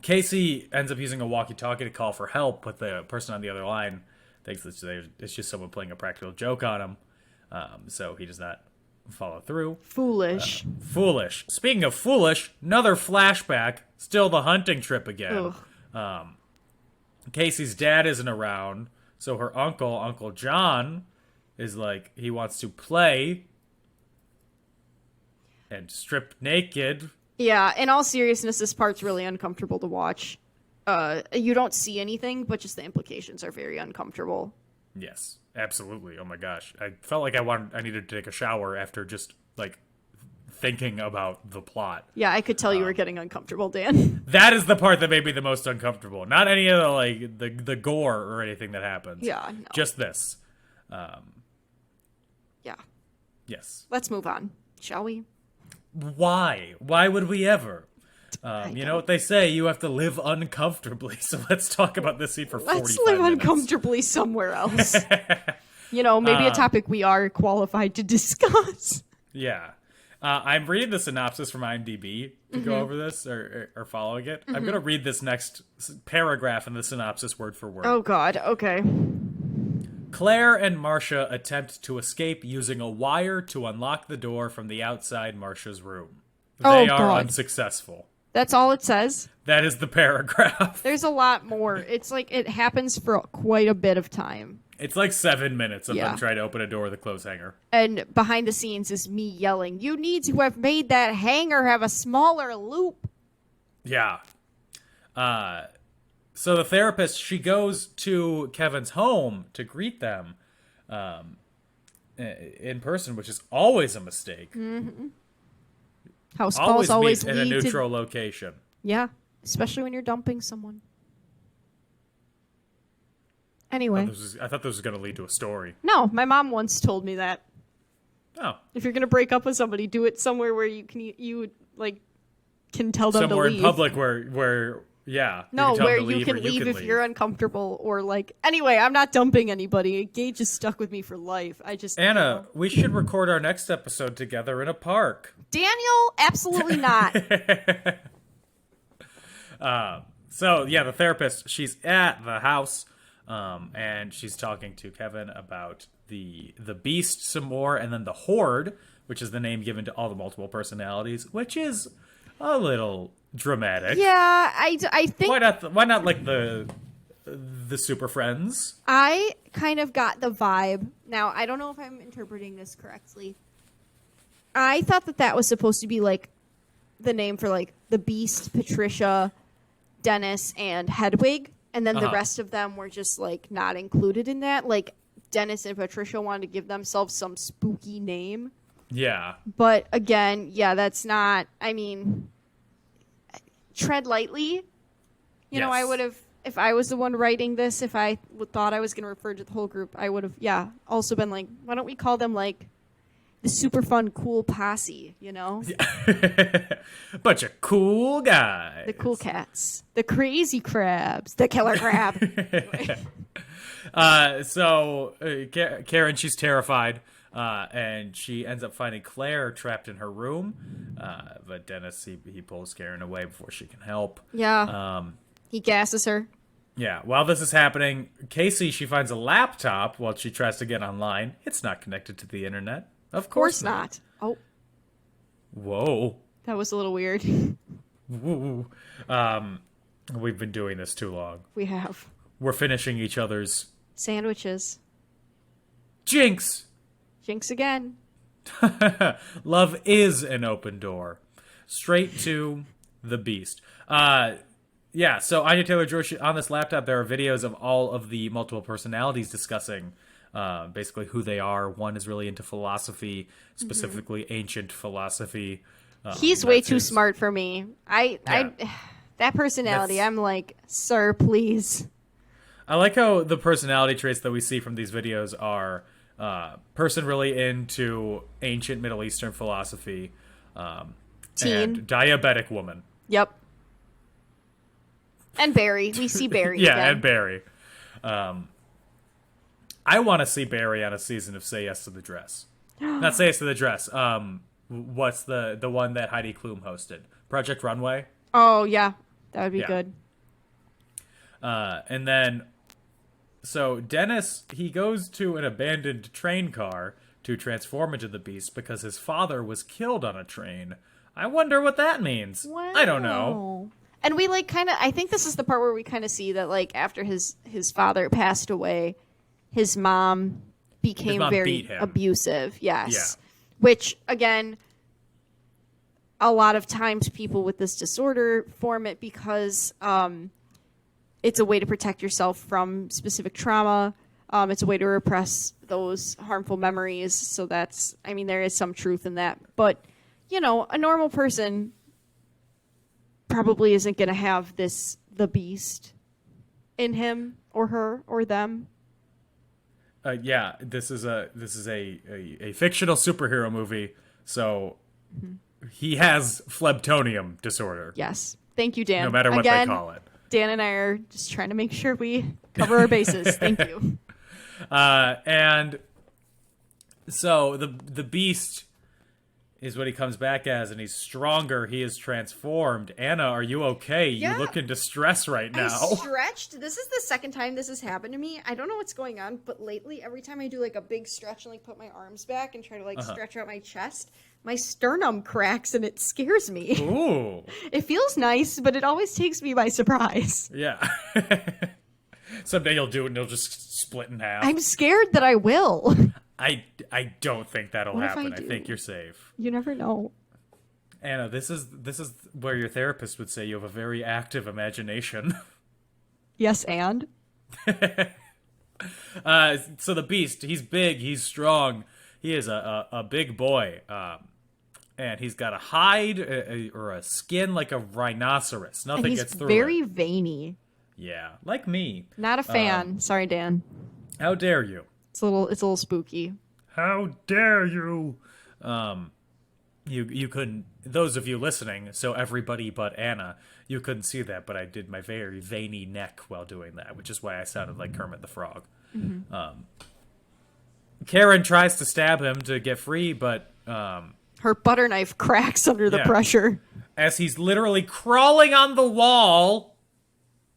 Casey ends up using a walkie-talkie to call for help, but the person on the other line thinks it's just someone playing a practical joke on him. So he does not follow through. Foolish. Foolish. Speaking of foolish, another flashback. Still the hunting trip again. Casey's dad isn't around, so her Uncle John, is like, he wants to play and strip naked. Yeah, in all seriousness, this part's really uncomfortable to watch. You don't see anything, but just the implications are very uncomfortable. Yes, absolutely. Oh my gosh. I felt like I needed to take a shower after just, like, thinking about the plot. Yeah, I could tell you were getting uncomfortable, Dan. That is the part that made me the most uncomfortable. Not any of the, like, the gore or anything that happens. Yeah, no. Just this. Yeah. Yes. Let's move on, shall we? Why? Why would we ever? You know what they say, you have to live uncomfortably. So let's talk about this scene for 45 minutes. Let's live uncomfortably somewhere else. You know, maybe a topic we are qualified to discuss. Yeah. I'm reading the synopsis from IMDb to go over this, or following it. I'm going to read this next paragraph in the synopsis word for word. Oh, God. Okay. Claire and Marcia attempt to escape using a wire to unlock the door from the outside Marcia's room. They are unsuccessful. That's all it says? That is the paragraph. There's a lot more. It's like it happens for quite a bit of time. It's like 7 minutes of them trying to open a door with a clothes hanger. And behind the scenes is me yelling, "You need to have made that hanger have a smaller loop." Yeah. So the therapist, she goes to Kevin's home to greet them in person, which is always a mistake. Mm-hmm. House calls always meet in a neutral location. Yeah, especially when you're dumping someone. Anyway. I thought this was going to lead to a story. No, my mom once told me that. Oh. If you're going to break up with somebody, do it somewhere where you can tell them somewhere to leave. In public where yeah. No, where you can leave if you're uncomfortable, or like, anyway, I'm not dumping anybody. Gage is stuck with me for life. Anna, we should record our next episode together in a park. Daniel, absolutely not. So yeah, the therapist, she's at the house, and she's talking to Kevin about the Beast some more, and then the Horde, which is the name given to all the multiple personalities, which is a little dramatic. Yeah, I think why not like the Super Friends? I kind of got the vibe. Now, I don't know if I'm interpreting this correctly. I thought that was supposed to be like the name for like the Beast, Patricia, Dennis, and Hedwig, and then the rest of them were just like not included in that. Like Dennis and Patricia wanted to give themselves some spooky name. Yeah. But again, yeah, that's not, I mean, tread lightly. You know, I would have if I was the one writing this, if I thought I was going to refer to the whole group, I would have, also been like, why don't we call them, like, the super fun, cool posse, you know? Bunch of cool guys. The cool cats. The crazy crabs. The killer crab. Karen, she's terrified, and she ends up finding Claire trapped in her room. But Dennis, he pulls Karen away before she can help. Yeah. He gasses her. Yeah. While this is happening, Casey, she finds a laptop while she tries to get online. It's not connected to the internet. Of course not. Oh. Whoa. That was a little weird. Woo. We've been doing this too long. We have. We're finishing each other's Sandwiches. Jinx. Jinx again. Love is an open door. Straight to the beast. Yeah, so Anya Taylor-Joy, on this laptop, there are videos of all of the multiple personalities discussing basically who they are. One is really into philosophy, specifically ancient philosophy. He's way too smart for me. That personality, I'm like, sir, please. I like how the personality traits that we see from these videos are person really into ancient Middle Eastern philosophy, Teen. and diabetic woman. Yep. And Barry. We see Barry Yeah, again. and Barry. I want to see Barry on a season of Say Yes to the Dress. Not Say Yes to the Dress. What's the one that Heidi Klum hosted? Project Runway? Oh, yeah. That would be good. And then, so Dennis, he goes to an abandoned train car to transform into the Beast because his father was killed on a train. I wonder what that means. Wow. I don't know. And we like kind of, I think this is the part where we kind of see that like after his father passed away, his mom became beat very him. abusive. Yes. Yeah. Which again, a lot of times people with this disorder form it because it's a way to protect yourself from specific trauma. It's a way to repress those harmful memories. So that's, I mean, there is some truth in that. But, you know, a normal person probably isn't going to have the beast in him or her or them. Yeah, this is a fictional superhero movie, so he has phlebtonium disorder. Yes. Thank you, Dan. No matter what they call it. Dan and I are just trying to make sure we cover our bases. Thank you. And so the Beast is what he comes back as, and he's stronger. He is transformed. Anna, are you okay? Yeah. You look in distress right now. I stretched. This is the second time this has happened to me. I don't know what's going on, but lately, every time I do like a big stretch and like put my arms back and try to like stretch out my chest, my sternum cracks and it scares me. Ooh. It feels nice, but it always takes me by surprise. Yeah. Someday you'll do it and you'll just split in half. I'm scared that I will. I don't think that'll What if happen. I I do? think you're safe. You never know. Anna, this is where your therapist would say you have a very active imagination. Yes, and? So the Beast, he's big, he's strong. He is a big boy. And he's got a hide or a skin like a rhinoceros. Nothing And he's gets through very it. veiny. Yeah, like me. Not a fan. Sorry, Dan. How dare you? It's a little spooky. How dare you? You couldn't, those of you listening, so everybody but Anna, you couldn't see that, but I did my very veiny neck while doing that, which is why I sounded like Kermit the Frog. Mm-hmm. Karen tries to stab him to get free, but Her butter knife cracks under the Yeah. pressure. as he's literally crawling on the wall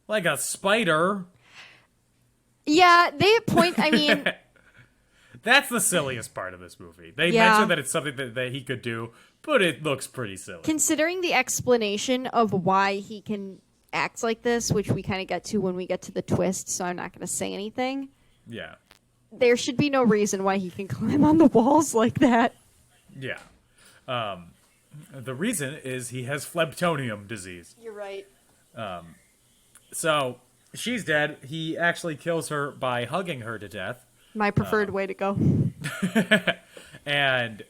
like a spider. Yeah, they point, I mean, That's the silliest part of this movie. They Yeah. mention that it's something that he could do, but it looks pretty silly. considering the explanation of why he can act like this, which we kind of get to when we get to the twist, so I'm not going to say anything, Yeah. there should be no reason why he can climb on the walls like that. Yeah. The reason is he has phlebtonium disease. You're right. So she's dead. He actually kills her by hugging her to death. My preferred way to go. And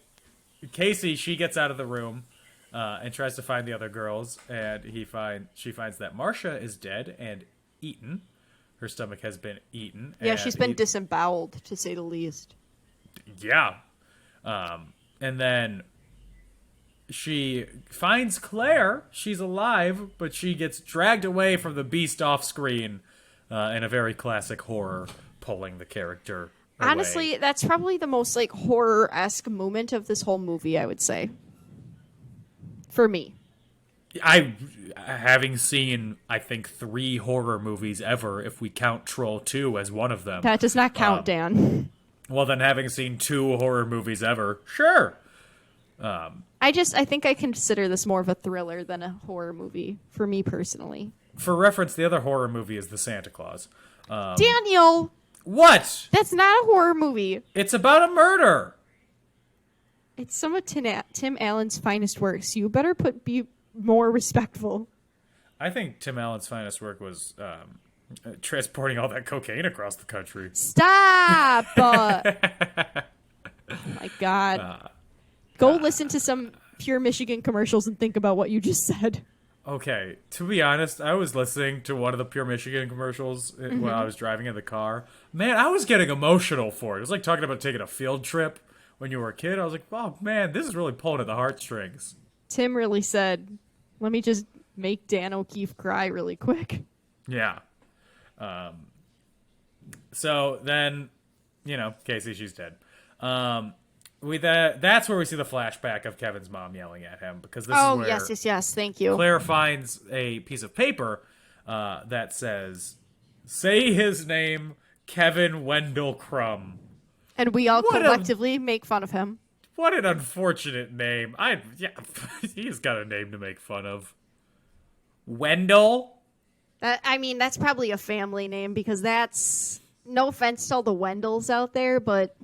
Casey, she gets out of the room and tries to find the other girls. And she finds that Marcia is dead, and eaten. Her stomach has been eaten. Yeah, and she's been disemboweled, to say the least. Yeah. And then she finds Claire. She's alive, but she gets dragged away from the beast off screen in a very classic horror, pulling the character away. Honestly, that's probably the most like horror-esque moment of this whole movie, I would say. For me. Having seen, I think, 3 horror movies ever, if we count Troll 2 as one of them. That does not count, Dan. Well, then having seen 2 horror movies ever, sure. I think I consider this more of a thriller than a horror movie, for me personally. For reference, the other horror movie is The Santa Claus. Daniel! What? That's not a horror movie. It's about a murder. It's some of Tim Allen's finest works. You better be more respectful. I think Tim Allen's finest work was transporting all that cocaine across the country. Stop! Oh my God. Go listen to some Pure Michigan commercials and think about what you just said. Okay, to be honest, I was listening to one of the Pure Michigan commercials when I was driving in the car. Man, I was getting emotional for it. It was like talking about taking a field trip when you were a kid. I was like, oh man, this is really pulling at the heartstrings. Tim really said, let me just make Dan O'Keefe cry really quick. Yeah. So then, Casey, she's dead. That's where we see the flashback of Kevin's mom yelling at him, because this is where yes, thank you. Claire finds a piece of paper that says, "Say his name, Kevin Wendell Crumb." And we all collectively make fun of him. What an unfortunate name. He's got a name to make fun of. Wendell? That's probably a family name, because that's, no offense to all the Wendells out there, but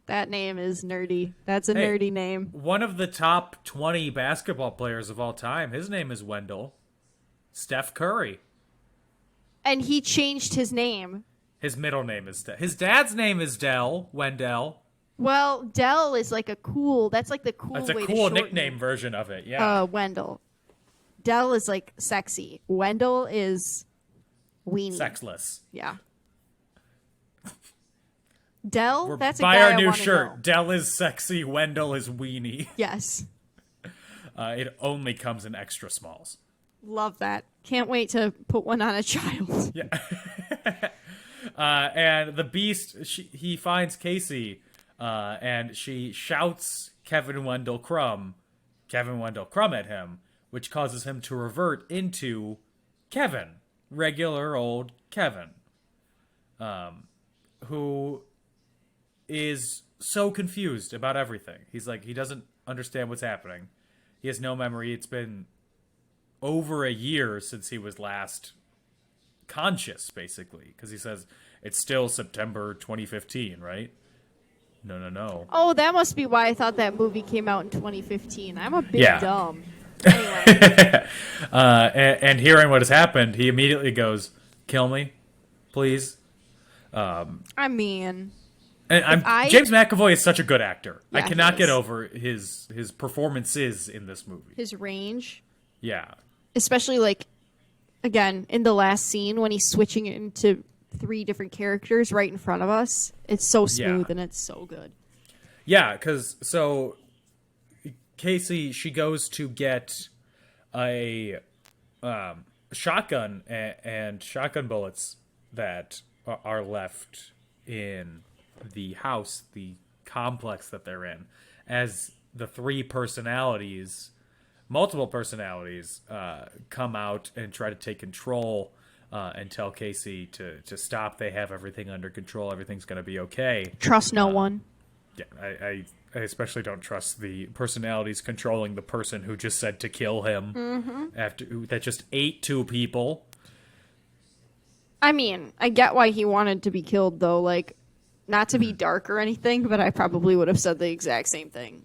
that name is nerdy. That's a nerdy name. One of the top 20 basketball players of all time, his name is Wendell. Steph Curry. And he changed his name. His middle name is his dad's name is Wendell. Well, Dell is like that's like the cool way to That's a cool shorten nickname version of it, yeah. Wendell. Dell is like sexy. Wendell is weenie. Sexless. Yeah. Dell, that's a buy guy our new I wanna shirt. know. Dell is sexy, Wendell is weenie. Yes. It only comes in extra smalls. Love that. Can't wait to put one on a child. Yeah. And the Beast, he finds Casey, and she shouts Kevin Wendell Crumb at him, which causes him to revert into Kevin, regular old Kevin, who is so confused about everything. He's like, he doesn't understand what's happening. He has no memory. It's been over a year since he was last conscious, basically, because he says it's still September 2015, right? No. Oh, that must be why I thought that movie came out in 2015. I'm a bit dumb. Anyway. and hearing what has happened, he immediately goes, "Kill me, please." And James McAvoy is such a good actor. Yeah, I cannot he get is. over his performances in this movie. his range, Yeah. especially like, again, in the last scene when he's switching into 3 different characters right in front of us. It's so smooth and it's so good. Yeah, because Casey, she goes to get a shotgun and shotgun bullets that are left in the house, the complex that they're in, as the 3 multiple personalities, come out and try to take control and tell Casey to stop. They have everything under control. Everything's going to be okay. Trust no one. Yeah, I especially don't trust the personalities controlling the person who just said to kill him that just ate 2 people. I mean, I get why he wanted to be killed, though. Like, not to be dark or anything, but I probably would have said the exact same thing.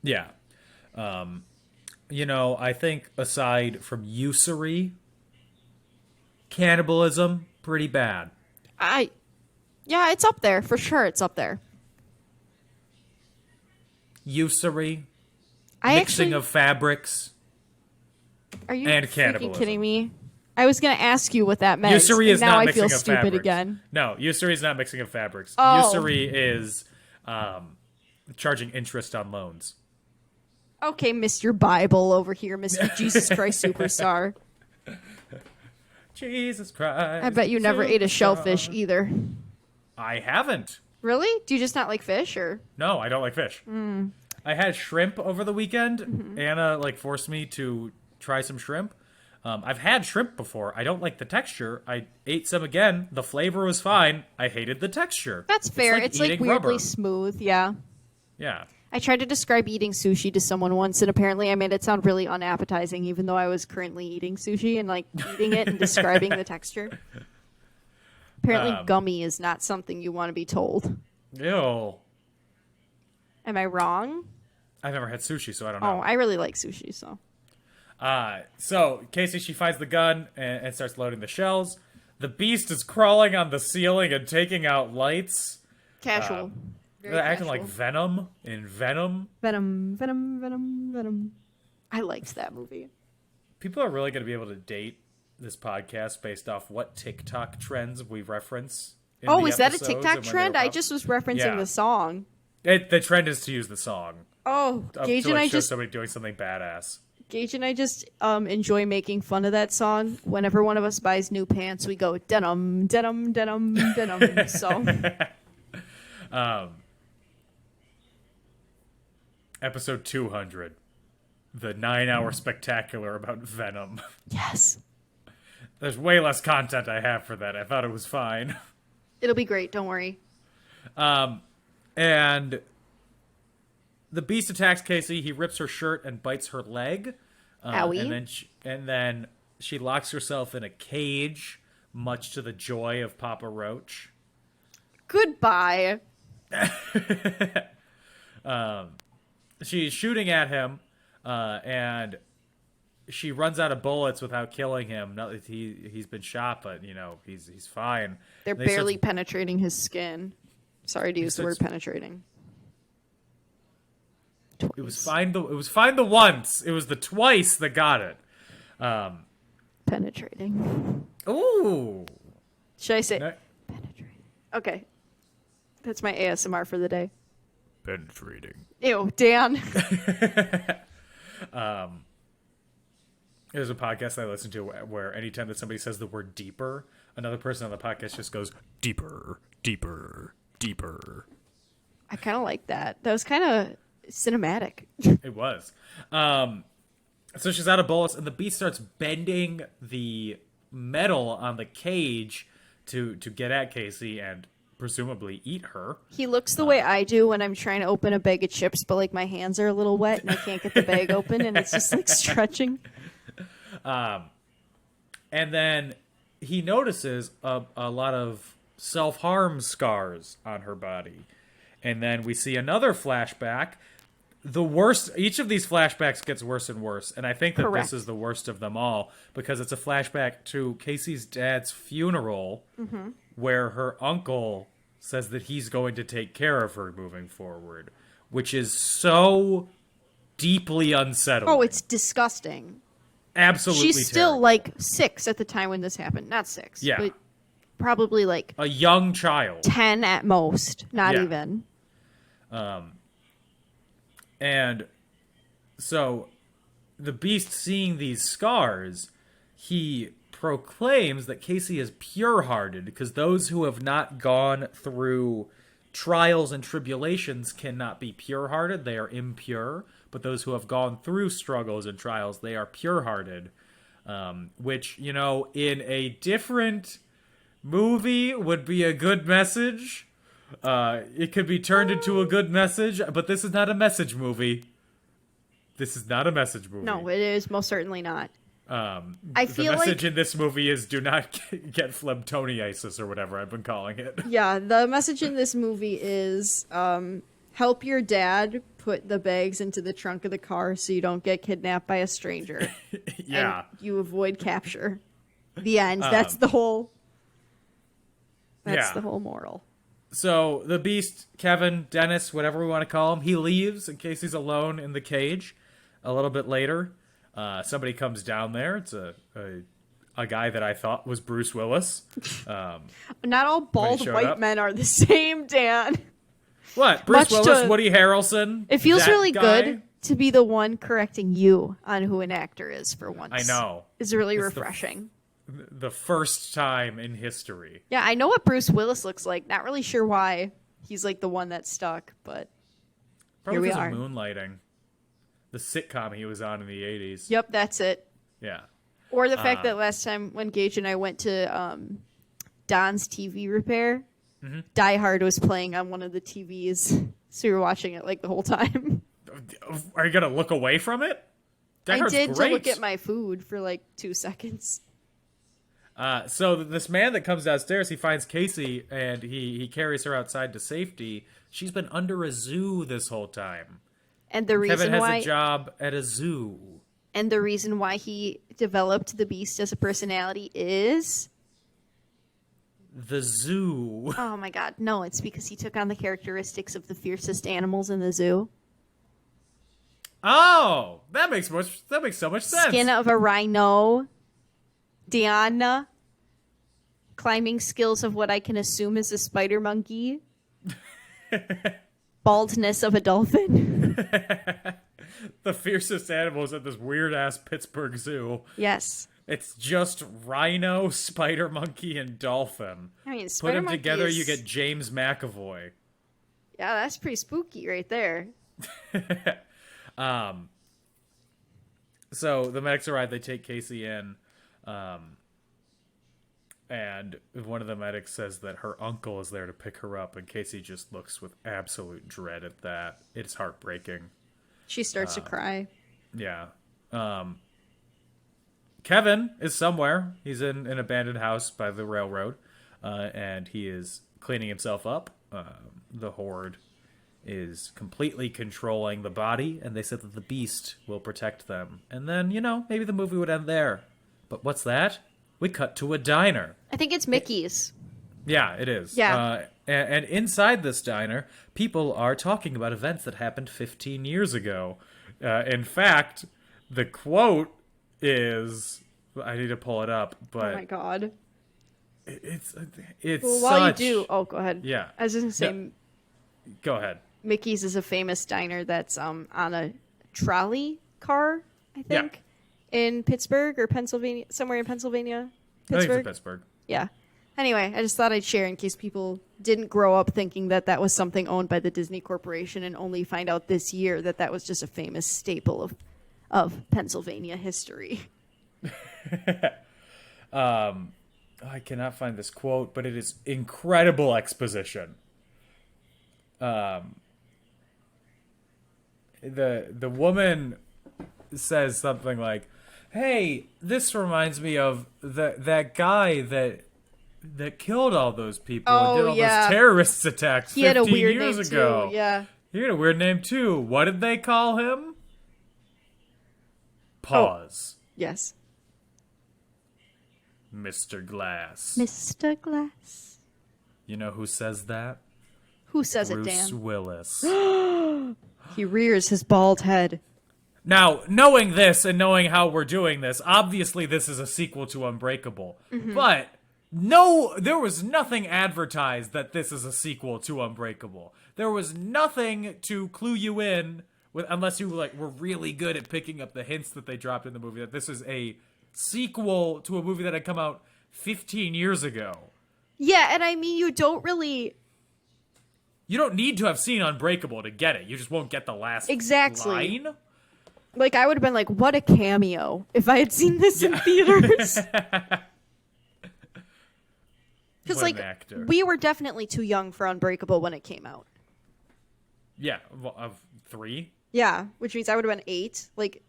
Yeah. I think aside from usury, cannibalism, pretty bad. Yeah, it's up there. For sure, it's up there. Usury, mixing of fabrics, Are you and freaking cannibalism. kidding me? I was going to ask you what that meant. Usury is now not I mixing feel of stupid fabrics. again. No, usury is not mixing of fabrics. Oh. Usury is charging interest on loans. Okay, Mr. Bible over here, Mr. Jesus Christ Superstar. Jesus Christ. I bet you never ate a Superstar. shellfish either. I haven't. Really? Do you just not like fish, or? No, I don't like fish. I had shrimp over the weekend. Anna forced me to try some shrimp. I've had shrimp before. I don't like the texture. I ate some again. The flavor was fine. I hated the texture. That's fair. It's like eating weirdly rubber. smooth, yeah. Yeah. I tried to describe eating sushi to someone once, and apparently I made it sound really unappetizing, even though I was currently eating sushi and eating it and describing the texture. Apparently, gummy is not something you want to be told. Ew. Am I wrong? I've never had sushi, so I don't know. Oh, I really like sushi, so. So Casey, she finds the gun and starts loading the shells. The beast is crawling on the ceiling and taking out lights. Casual. Very They're acting casual. like Venom in Venom. Venom. I liked that movie. People are really going to be able to date this podcast based off what TikTok trends we reference. Oh, is that a TikTok trend? I just was referencing the song. The trend is to use the song. Oh, Gage to and I show just somebody doing something badass. enjoy making fun of that song. Whenever one of us buys new pants, we go denim, denim, denim, denim. So Episode 200. The 9-hour spectacular about Venom. yes, There's way less content I have for that. I thought it was fine. it'll be great. Don't worry. And the beast attacks Casey. He rips her shirt and bites her leg. Owie. And then she locks herself in a cage, much to the joy of Papa Roach. Goodbye. She's shooting at him, and she runs out of bullets without killing him. Not that he's been shot, but he's fine. They're And barely penetrating his skin. Sorry to use the word starts- penetrating. It was fine. It was fine the once. It was the twice that got it. Penetrating. Ooh. Should I say No- penetrating? Okay. That's my ASMR for the day. Penetrating. Ew, Dan. There's a podcast I listen to where anytime that somebody says the word deeper, another person on the podcast just goes deeper, deeper, deeper. I kind of like that. That was kind of cinematic. It was. So she's out of bullets, and the beast starts bending the metal on the cage to get at Casey and presumably eat her. He looks the way I do when I'm trying to open a bag of chips, but my hands are a little wet and I can't get the bag open, and it's just stretching. And then he notices a lot of self-harm scars on her body. And then we see another flashback. The worst, each of these flashbacks gets worse and worse. And I think that Correct. this is the worst of them all because it's a flashback to Casey's dad's funeral where her uncle says that he's going to take care of her moving forward, which is so deeply unsettling. Oh, it's disgusting. absolutely She's still terrible. 6 at the time when this happened. Not 6. Yeah. But probably A young child. 10 at most. Not Yeah. even. And so the beast, seeing these scars, he proclaims that Casey is pure-hearted because those who have not gone through trials and tribulations cannot be pure-hearted. They are impure. But those who have gone through struggles and trials, they are pure-hearted. Which, in a different movie would be a good message. It could be turned into a good message, but this is not a message movie. This is not a message movie. No, it is most certainly not. I The feel message like in this movie is do not get phlebtoniasis or whatever I've been calling it. yeah, the message in this movie is help your dad put the bags into the trunk of the car so you don't get kidnapped by a stranger. Yeah. And you avoid capture. The end. That's the whole the whole moral. So the beast, Kevin, Dennis, whatever we want to call him, he leaves in case he's alone in the cage. A little bit later, somebody comes down there. It's a a guy that I thought was Bruce Willis. Not all bald showed white up. men are the same, Dan. What? Bruce Much Willis, to- Woody Harrelson? It feels that really guy? good to be the one correcting you on who an actor is for once. I know. It's really It's refreshing. The first time in history. Yeah, I know what Bruce Willis looks like. Not really sure why he's like the one that's stuck, but Probably here we because are. of Moonlighting. The sitcom he was on in the 80s. Yep, that's it. Yeah. Or the fact that last time when Gage and I went to Don's TV repair, Die Hard was playing on one of the TVs, so we were watching it like the whole time. Are you going to look away from it? Die I Hard's did great. to look at my food for like 2 seconds. So this man that comes downstairs, he finds Casey, and he carries her outside to safety. She's been under a zoo this whole time. And the reason Kevin has why a job at a zoo. and the reason why he developed the Beast as a personality is The zoo. oh my god, no, it's because he took on the characteristics of the fiercest animals in the zoo. Oh, that makes so much sense. Skin of a rhino, Diana, climbing skills of what I can assume is a spider monkey, baldness of a dolphin. The fiercest animals at this weird ass Pittsburgh zoo. Yes. It's just rhino, spider monkey, and dolphin. I mean, Put spider them monkey together, is- you get James McAvoy. Yeah, that's pretty spooky right there. So the medics arrive, they take Casey in, and one of the medics says that her uncle is there to pick her up, and Casey just looks with absolute dread at that. It's heartbreaking. She starts to cry. Yeah. Kevin is somewhere. He's in an abandoned house by the railroad, and he is cleaning himself up. The Horde is completely controlling the body, and they said that the Beast will protect them. And then, maybe the movie would end there. But what's that? We cut to a diner. I think it's Mickey's. Yeah, it is. Yeah. And inside this diner, people are talking about events that happened 15 years ago. In fact, the quote is... I need to pull it up, but... Oh my god. It's Well, while such... you do... Oh, go ahead. Yeah. I was just going to say... No. Go ahead. Mickey's is a famous diner that's on a trolley car, I think, in Pittsburgh or Pennsylvania, somewhere in Pennsylvania. I think it's in Pittsburgh. Yeah. Anyway, I just thought I'd share in case people didn't grow up thinking that that was something owned by the Disney Corporation and only find out this year that that was just a famous staple of Pennsylvania history. I cannot find this quote, but it is incredible exposition. The woman says something like, "Hey, this reminds me of that guy that killed all those people and did all those terrorist attacks 15 He had a weird years name ago." too. Yeah. He had a weird name too. What did they call him? Pause. Yes. Mr. Glass. Mr. Glass. You know who says that? Who says Bruce it, Dan? Willis. He rears his bald head. Now, knowing this and knowing how we're doing this, obviously this is a sequel to Unbreakable. But no, there was nothing advertised that this is a sequel to Unbreakable. There was nothing to clue you in, unless you were really good at picking up the hints that they dropped in the movie, that this is a sequel to a movie that had come out 15 years ago. Yeah, and I mean, you don't really... You don't need to have seen Unbreakable to get it. You just won't get the last Exactly. line. Like, I would have been like, what a cameo if I had seen this in theaters. Because, What an like, actor. we were definitely too young for Unbreakable when it came out. Yeah, of 3. Yeah, which means I would have been 8. Like,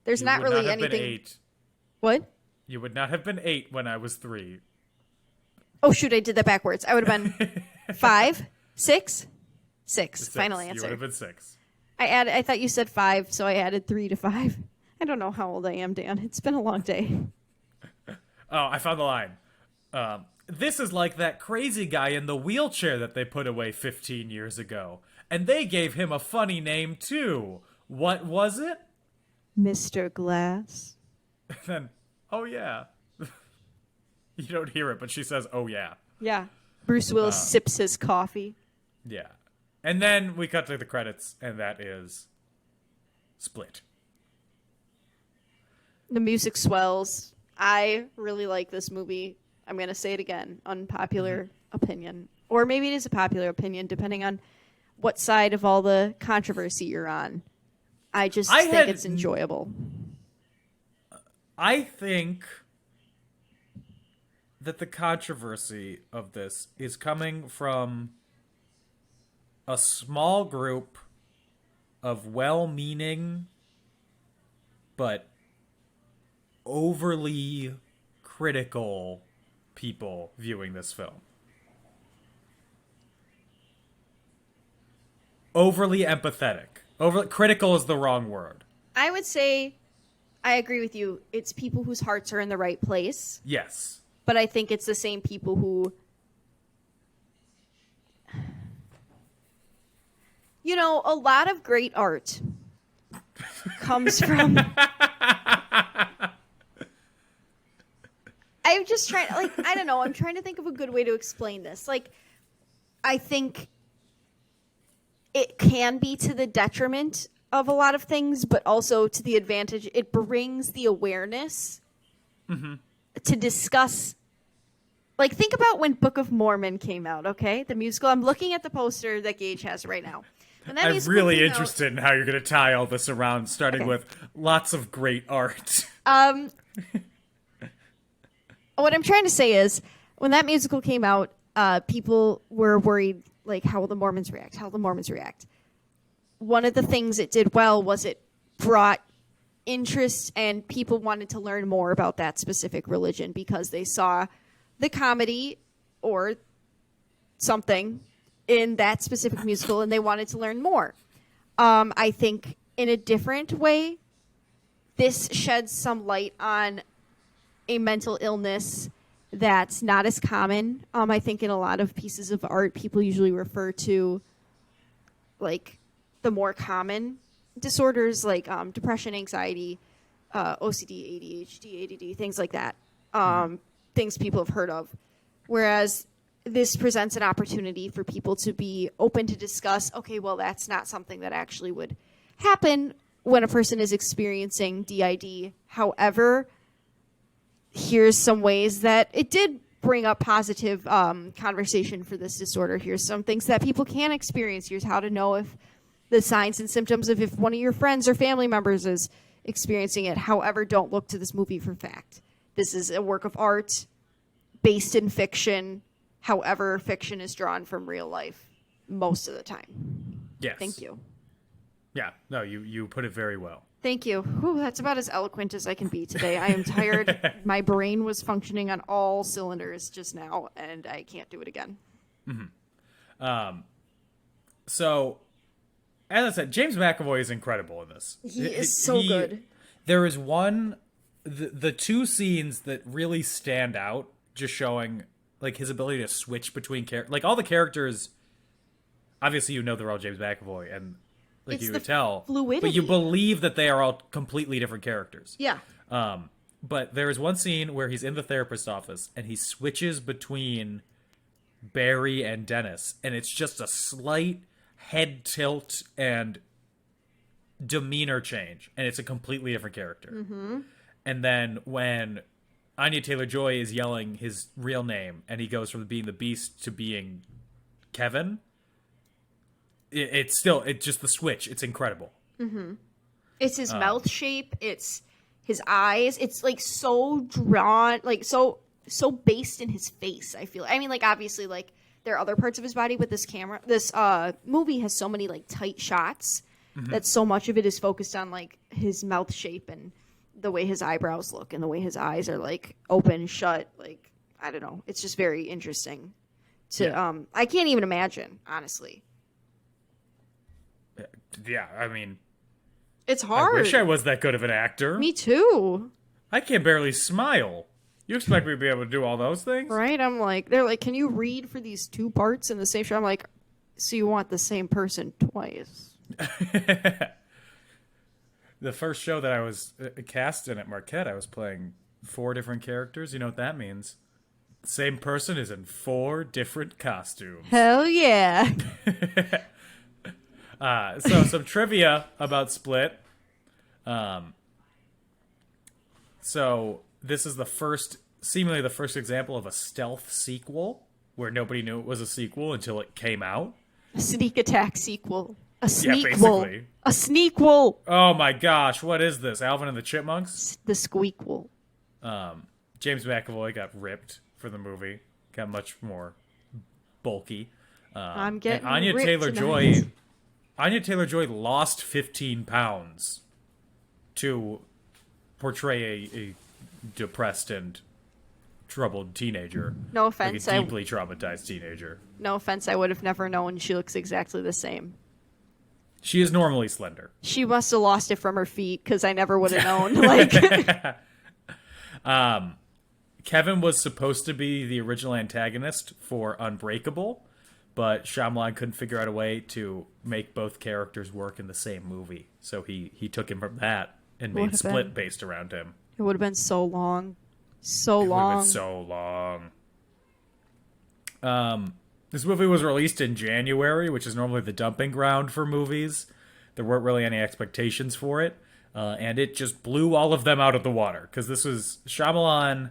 there's You not would really not have anything... been 8. What? You would not have been 8 when I was 3. Oh, shoot, I did that backwards. I would have been 5, 6, 6. Final You would answer. have been 6. I thought you said 5, so I added 3 to 5. I don't know how old I am, Dan. It's been a long day. Oh, I found the line. This is like that crazy guy in the wheelchair that they put away 15 years ago. And they gave him a funny name, too. What was it? Mr. Glass. Then, oh yeah, You don't hear it, but she says, "Oh yeah." Yeah. Bruce Willis sips his coffee. Yeah. And then we cut to the credits, and that is Split. The music swells. I really like this movie. I'm going to say it again. Unpopular opinion. Or maybe it is a popular opinion, depending on what side of all the controversy you're on. I think it's enjoyable. I think that the controversy of this is coming from a small group of well-meaning but overly critical people viewing this film. Overly empathetic. Critical is the wrong word. I would say I agree with you. It's people whose hearts are in the right place. Yes. But I think it's the same people who, you know, a lot of great art comes from. I'm just trying, like, I don't know. I'm trying to think of a good way to explain this. Like, I think it can be to the detriment of a lot of things, but also to the advantage. It brings the awareness to discuss. Like, think about when Book of Mormon came out, okay? The musical. I'm looking at the poster that Gage has right now. I'm really interested in how you're going to tie all this around, starting with lots of great art. What I'm trying to say is, when that musical came out, people were worried, like, how will the Mormons react? How will the Mormons react? One of the things it did well was it brought interest, and people wanted to learn more about that specific religion because they saw the comedy or something in that specific musical, and they wanted to learn more. I think in a different way, this sheds some light on a mental illness that's not as common. I think in a lot of pieces of art, people usually refer to like the more common disorders like depression, anxiety, OCD, ADHD, ADD, things like that. Things people have heard of. Whereas this presents an opportunity for people to be open to discuss, okay, well, that's not something that actually would happen when a person is experiencing DID. However, here's some ways that it did bring up positive conversation for this disorder. Here's some things that people can experience. Here's how to know if the signs and symptoms of if one of your friends or family members is experiencing it. However, don't look to this movie for fact. This is a work of art based in fiction. However, fiction is drawn from real life most of the time. Yes. Thank you. Yeah. No, you put it very well. Thank you. Whew, that's about as eloquent as I can be today. I am tired. My brain was functioning on all cylinders just now, and I can't do it again. So, as I said, James McAvoy is incredible in this. He is so good. There is the two scenes that really stand out, just showing like his ability to switch between characters. Like all the characters, obviously you know they're all James McAvoy, and like It's you the could tell, fluidity. but you believe that they are all completely different characters. Yeah. But there is one scene where he's in the therapist's office and he switches between Barry and Dennis, and it's just a slight head tilt and demeanor change, and it's a completely different character. And then when Anya Taylor-Joy is yelling his real name, and he goes from being the Beast to being Kevin, it's just the switch. It's incredible. It's his mouth shape. It's his eyes. It's like so drawn, like so based in his face. I feel. I mean, like obviously, like there are other parts of his body, but this movie has so many like tight shots that so much of it is focused on like his mouth shape and the way his eyebrows look and the way his eyes are like open, shut. Like I don't know. It's just very interesting. I can't even imagine, honestly. Yeah, I mean, It's hard. I wish I was that good of an actor. Me too. I can barely smile. You expect me to be able to do all those things? Right? I'm like, they're like, can you read for these two parts in the same show? I'm like, so you want the same person twice? The first show that I was cast in at Marquette, I was playing 4 different characters. You know what that means? The same person is in 4 different costumes. Hell yeah. So some trivia about Split. So this is seemingly the first example of a stealth sequel where nobody knew it was a sequel until it came out. A sneak attack sequel. A Yeah, sneakquel. basically. A sneakquel. Oh my gosh, what is this? Alvin and the Chipmunks? The squeakquel. James McAvoy got ripped for the movie. Got much more bulky. I'm getting and Anya ripped Taylor-Joy. tonight. Anya Taylor-Joy lost 15 pounds to portray a depressed and troubled teenager. No Like offense. a deeply traumatized teenager. No offense. I would have never known. She looks exactly the same. She is normally slender. She must have lost it from her feet because I never would have known. Like, Kevin was supposed to be the original antagonist for Unbreakable, but Shyamalan couldn't figure out a way to make both characters work in the same movie. So he took him from that and made Would've Split been. based around him. it would have been so long. So It would've long. been so long. This movie was released in January, which is normally the dumping ground for movies. There weren't really any expectations for it. And it just blew all of them out of the water. Because Shyamalan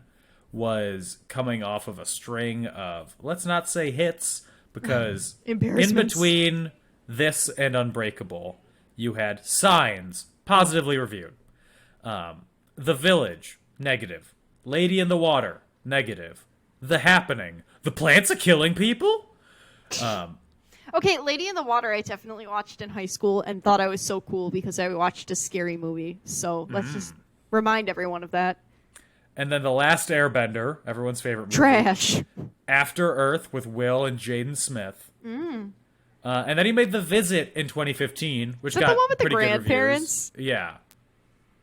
was coming off of a string of, let's not say hits, because in Embarrassments. between this and Unbreakable, you had Signs, positively reviewed. The Village, negative. Lady in the Water, negative. The Happening, the plants are killing people? Okay, Lady in the Water I definitely watched in high school and thought I was so cool because I watched a scary movie. So let's just remind everyone of that. And then The Last Airbender, everyone's favorite movie. Trash. After Earth with Will and Jaden Smith. And then he made The Visit in 2015, which Is that got the one with the pretty good grandparents? reviews.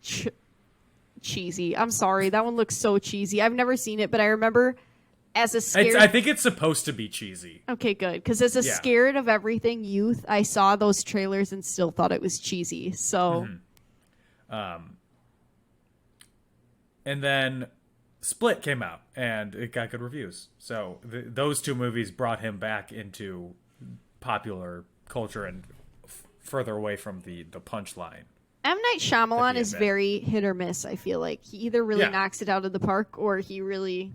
Yeah. Cheesy. I'm sorry. That one looks so cheesy. I've never seen it, but I remember as a scared... I think it's supposed to be cheesy. Okay, good. Because as a Yeah. scared of everything youth, I saw those trailers and still thought it was cheesy. So... And then Split came out, and it got good reviews. So those 2 movies brought him back into popular culture and further away from the punchline. M. Night Shyamalan is admit. very hit or miss, I feel like. He either really Yeah. knocks it out of the park or he really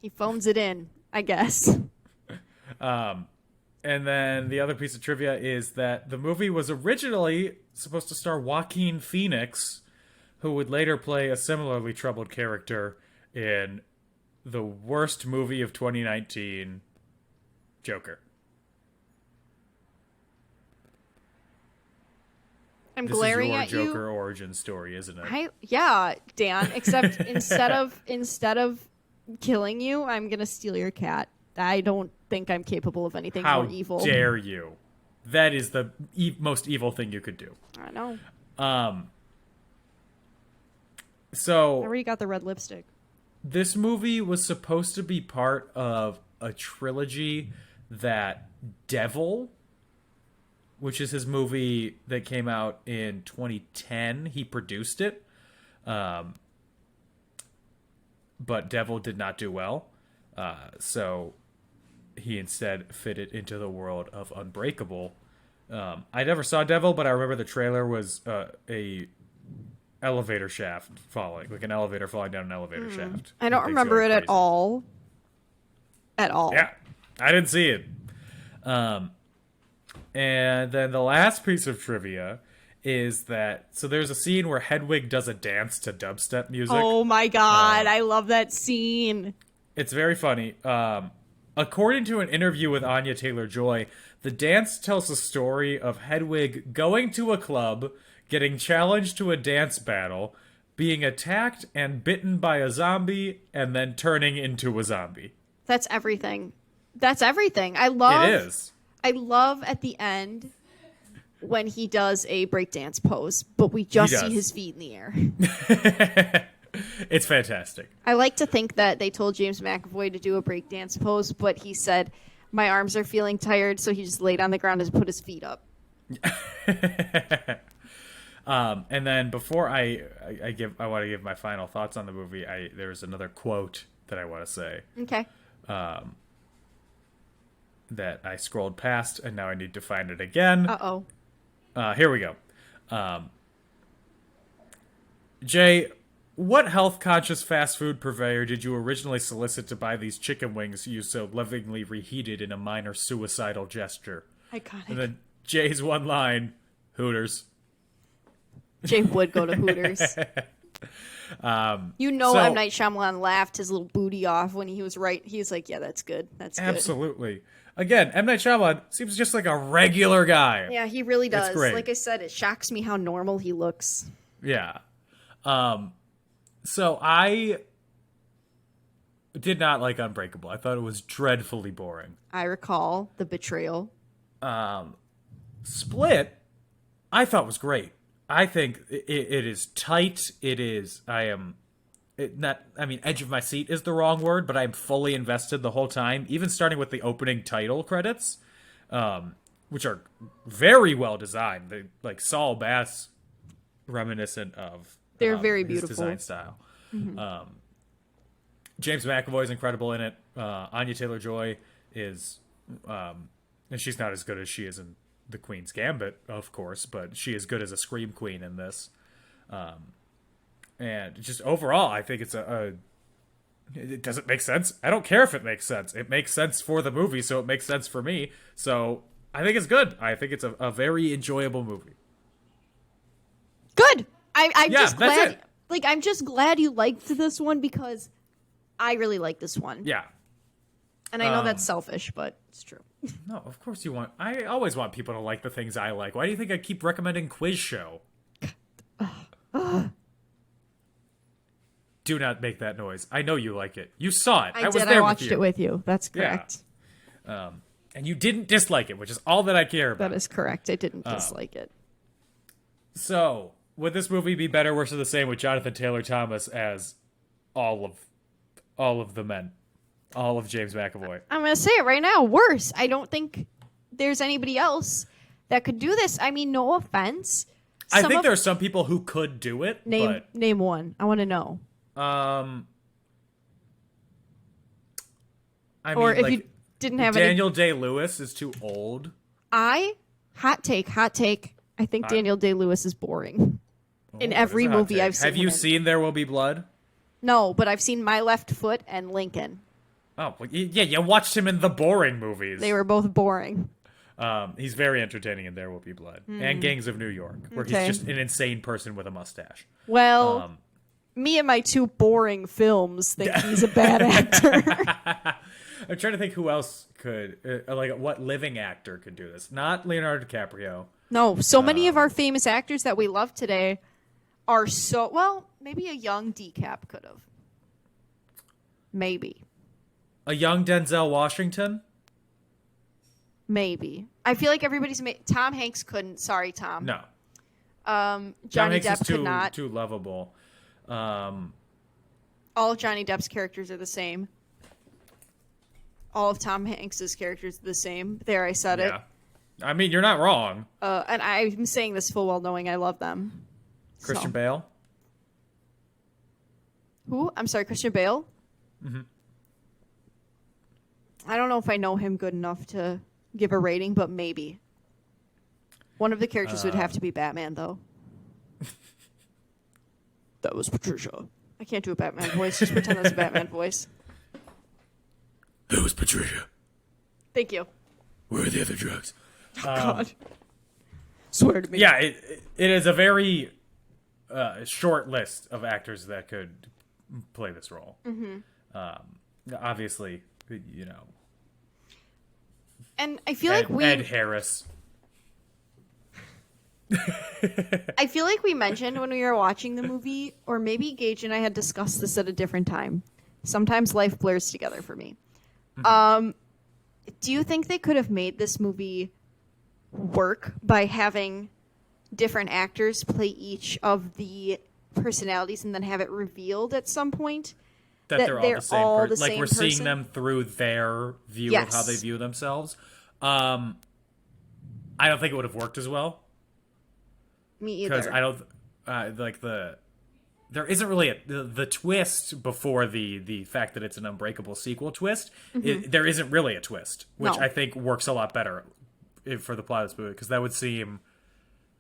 he phones it in, I guess. And then the other piece of trivia is that the movie was originally supposed to star Joaquin Phoenix, who would later play a similarly troubled character in the worst movie of 2019, Joker. I'm This glaring is at your you. Joker origin story, isn't it? Yeah, Dan, except instead of killing you, I'm going to steal your cat. I don't think I'm capable of anything How more evil. dare you? That is the most evil thing you could do. I know. So I already got the red lipstick. this movie was supposed to be part of a trilogy that Devil, which is his movie that came out in 2010, he produced it. But Devil did not do well. So he instead fit it into the world of Unbreakable. I never saw Devil, but I remember the trailer was a elevator shaft falling, like an elevator falling down an elevator shaft. I don't Things remember going it at crazy. all. At all. Yeah, I didn't see it. And then the last piece of trivia is that, so there's a scene where Hedwig does a dance to dubstep music. Oh my god, I love that scene. It's very funny. According to an interview with Anya Taylor-Joy, the dance tells the story of Hedwig going to a club, getting challenged to a dance battle, being attacked and bitten by a zombie, and then turning into a zombie. That's everything. That's everything. I love It is. I love at the end when he does a breakdance pose, but we just He see does. his feet in the air. It's fantastic. I like to think that they told James McAvoy to do a breakdance pose, but he said, my arms are feeling tired, so he just laid on the ground and put his feet up. And then before I want to give my final thoughts on the movie. There's another quote that I want to say. Okay. That I scrolled past, and now I need to find it again. Uh-oh. Here we go. Jay, what health-conscious fast food purveyor did you originally solicit to buy these chicken wings you so lovingly reheated in a minor suicidal gesture? Iconic. And then Jay's one line, Hooters. Jay would go to Hooters. M. Night Shyamalan laughed his little booty off when he was right. He was like, yeah, that's good. That's good. Absolutely. Again, M. Night Shyamalan seems just like a regular guy. Yeah, he really does. It's great. Like I said, it shocks me how normal he looks. Yeah. So I did not like Unbreakable. I thought it was dreadfully boring. I recall the betrayal. Split, I thought was great. I think it is tight. Edge of my seat is the wrong word, but I'm fully invested the whole time, even starting with the opening title credits, which are very well designed. They like Saul Bass reminiscent of They're very his beautiful design style. Mm-hmm. James McAvoy is incredible in it. Anya Taylor-Joy is, and she's not as good as she is in The Queen's Gambit, of course, but she is good as a scream queen in this. And just overall, I think it's it doesn't make sense. I don't care if it makes sense. It makes sense for the movie, so it makes sense for me. So I think it's good. I think it's a very enjoyable movie. Good. I'm Yeah, just that's glad. it. Like, I'm just glad you liked this one because I really like this one. Yeah. And I know that's selfish, but it's true. No, of course you want. I always want people to like the things I like. Why do you think I keep recommending Quiz Show? Do not make that noise. I know you like it. You saw it. I was there I watched with you. it with you. That's correct. And you didn't dislike it, which is all that I care about. That is correct. I didn't dislike it. So, would this movie be better, worse, or the same with Jonathan Taylor Thomas as all of the men, all of James McAvoy? I'm going to say it right now. Worse. I don't think there's anybody else that could do this. I mean, no offense. I think there are some people who could do it. Name one. I want to know. If you didn't have Daniel Day-Lewis is too old. Hot take. I think Daniel Day-Lewis is boring. In every movie I've seen. Have you seen There Will Be Blood? No, but I've seen My Left Foot and Lincoln. Oh, well, yeah, you watched him in the boring movies. They were both boring. He's very entertaining in There Will Be Blood and Gangs of New York, where he's just an insane person with a mustache. Well, me and my two boring films think he's a bad actor. I'm trying to think who else could, what living actor could do this. Not Leonardo DiCaprio. No, so many of our famous actors that we love today are maybe a young DiCap could have. Maybe. A young Denzel Washington? Maybe. I feel like everybody's Tom Hanks couldn't. Sorry, Tom. No. Johnny Depp is could not. too lovable. All of Johnny Depp's characters are the same. All of Tom Hanks's characters are the same. There, I said it. I mean, you're not wrong. And I'm saying this full well knowing I love them. Christian Bale? Who? I'm sorry, Christian Bale? Mm-hmm. I don't know if I know him good enough to give a rating, but maybe. One of the characters would have to be Batman, though. That was Patricia. I can't do a Batman voice. Just pretend that's a Batman voice. That was Patricia. Thank you. Where are the other drugs? Oh, God. Swear to me. Yeah, it is a very short list of actors that could play this role. Mm-hmm. Obviously, you know. And I feel Ed Harris. I feel like we mentioned when we were watching the movie, or maybe Gage and I had discussed this at a different time. Sometimes life blurs together for me. Mm-hmm. Do you think they could have made this movie work by having different actors play each of the personalities and then have it revealed at some point? That they're all the same person? Like we're person? seeing them through their view of how they view themselves. I don't think it would have worked as well. Me either. Because I don't like there isn't really the twist before the fact that it's an Unbreakable sequel twist. There isn't really a twist, which No. I think works a lot better for the plot of this movie, because that would seem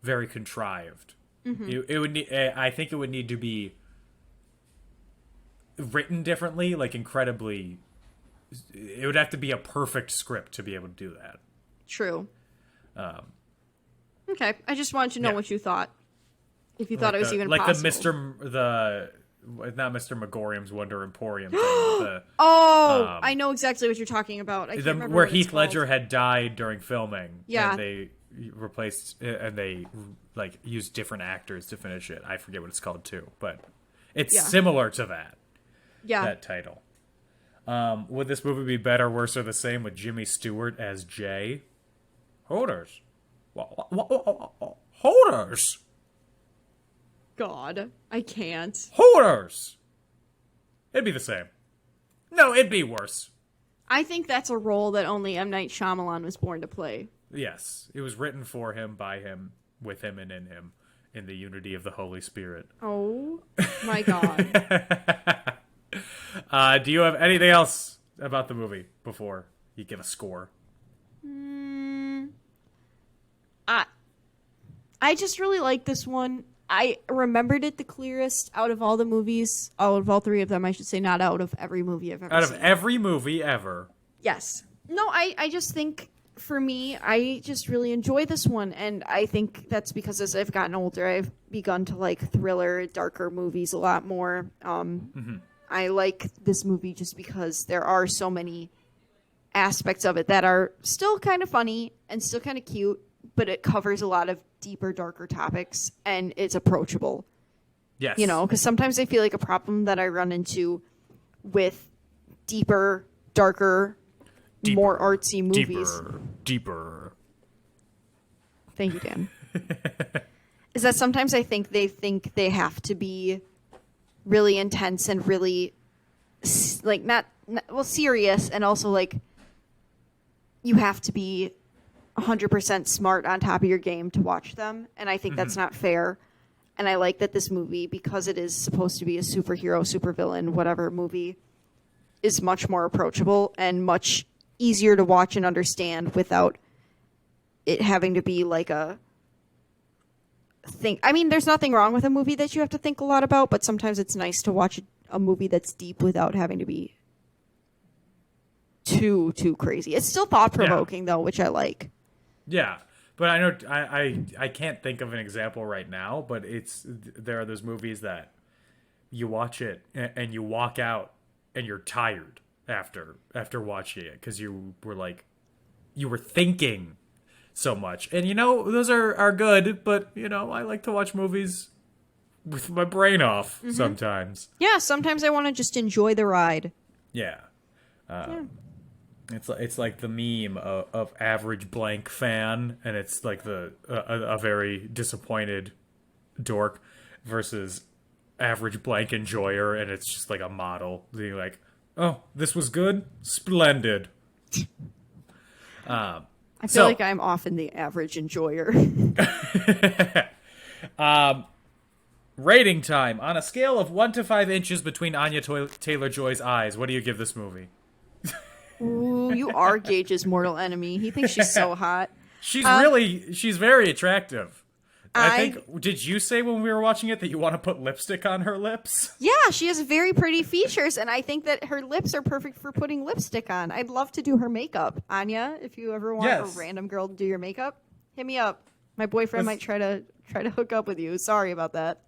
very contrived. It would need, I think it would need to be written differently, like incredibly. It would have to be a perfect script to be able to do that. True. Okay, I just wanted to know Yeah. what you thought. If you thought it was even like possible. not Mr. Megorium's Wonder Emporium thing, but I know exactly what you're talking about. I can't remember where what it's Heath Ledger called. had died during filming. Yeah. And they replaced and they like used different actors to finish it. I forget what it's called too, but it's Yeah. similar to that. Yeah. That title. Would this movie be better, worse, or the same with Jimmy Stewart as Jay? Holders. Holders. God, I can't. Holders. It'd be the same. No, it'd be worse. I think that's a role that only M. Night Shyamalan was born to play. Yes, it was written for him, by him, with him, and in him, in the unity of the Holy Spirit. Oh my God. Do you have anything else about the movie before you give a score? I just really like this one. I remembered it the clearest out of all the movies, out of all three of them, I should say, not out of every movie I've ever Out of seen. every movie ever. Yes. No, I just think, for me, I just really enjoy this one, and I think that's because as I've gotten older, I've begun to like thriller, darker movies a lot more. I like this movie just because there are so many aspects of it that are still kind of funny and still kind of cute, but it covers a lot of deeper, darker topics, and it's approachable. Yes. You know, because sometimes I feel like a problem that I run into with deeper, darker, more artsy movies. Deeper. Thank you, Dan. Is that sometimes I think they have to be really intense and really like not serious, and also like you have to be 100% smart on top of your game to watch them, and I think that's not fair. And I like that this movie, because it is supposed to be a superhero, supervillain, whatever movie, is much more approachable and much easier to watch and understand without it having to be like a thing. I mean, there's nothing wrong with a movie that you have to think a lot about, but sometimes it's nice to watch a movie that's deep without having to be too crazy. It's still thought-provoking, though, which I like. Yeah. But I know I can't think of an example right now, but there are those movies that you watch it and you walk out and you're tired after watching it because you were thinking so much. And those are good, but I like to watch movies with my brain off sometimes. Yeah, sometimes I want to just enjoy the ride. Yeah. It's like the meme of average blank fan, and it's like a very disappointed dork versus average blank enjoyer, and it's just like a model being like, oh, this was good, splendid. I feel like I'm often the average enjoyer. Rating time. On a scale of 1 to 5 inches between Anya Taylor-Joy's eyes, what do you give this movie? Ooh, you are Gage's mortal enemy. He thinks she's so hot. She's very attractive. I think, did you say when we were watching it that you want to put lipstick on her lips? Yeah, she has very pretty features, and I think that her lips are perfect for putting lipstick on. I'd love to do her makeup. Anya, if you ever want a random girl to do your makeup, hit me up. My boyfriend might try to hook up with you. Sorry about that.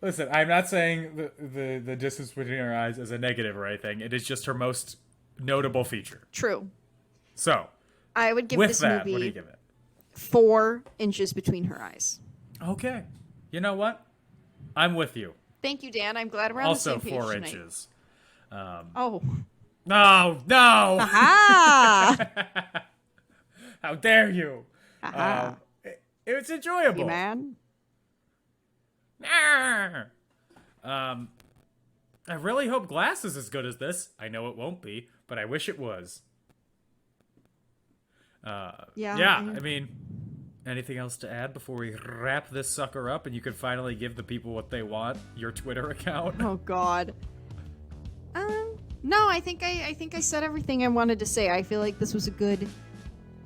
Listen, I'm not saying the distance between her eyes is a negative or anything. It is just her most notable feature. True. So, I would give this movie what do you give it? 4 inches between her eyes. Okay. You know what? I'm with you. Thank you, Dan. I'm glad we're on Also the same page 4 tonight. inches. Oh. No! Aha! How dare you? Aha. It's enjoyable. You man. I really hope Glass is as good as this. I know it won't be, but I wish it was. Yeah, I mean, anything else to add before we wrap this sucker up and you can finally give the people what they want? Your Twitter account? Oh God. No, I think I said everything I wanted to say. I feel like this was a good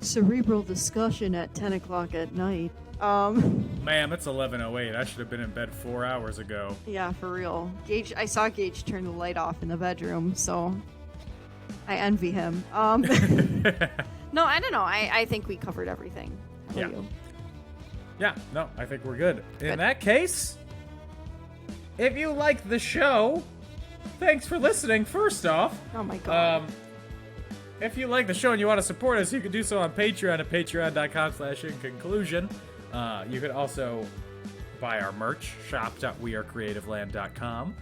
cerebral discussion at 10 o'clock at night. Ma'am, it's 11:08. I should have been in bed 4 hours ago. Yeah, for real. I saw Gage turn the light off in the bedroom, so I envy him. No, I don't know. I think we covered everything. How about you? Yeah, no, I think we're good. In that case, if you like the show, thanks for listening, first off. Oh my God. If you like the show and you want to support us, you can do so on Patreon at patreon.com/inconclusion. You could also buy our merch, shop.wearecreativeland.com.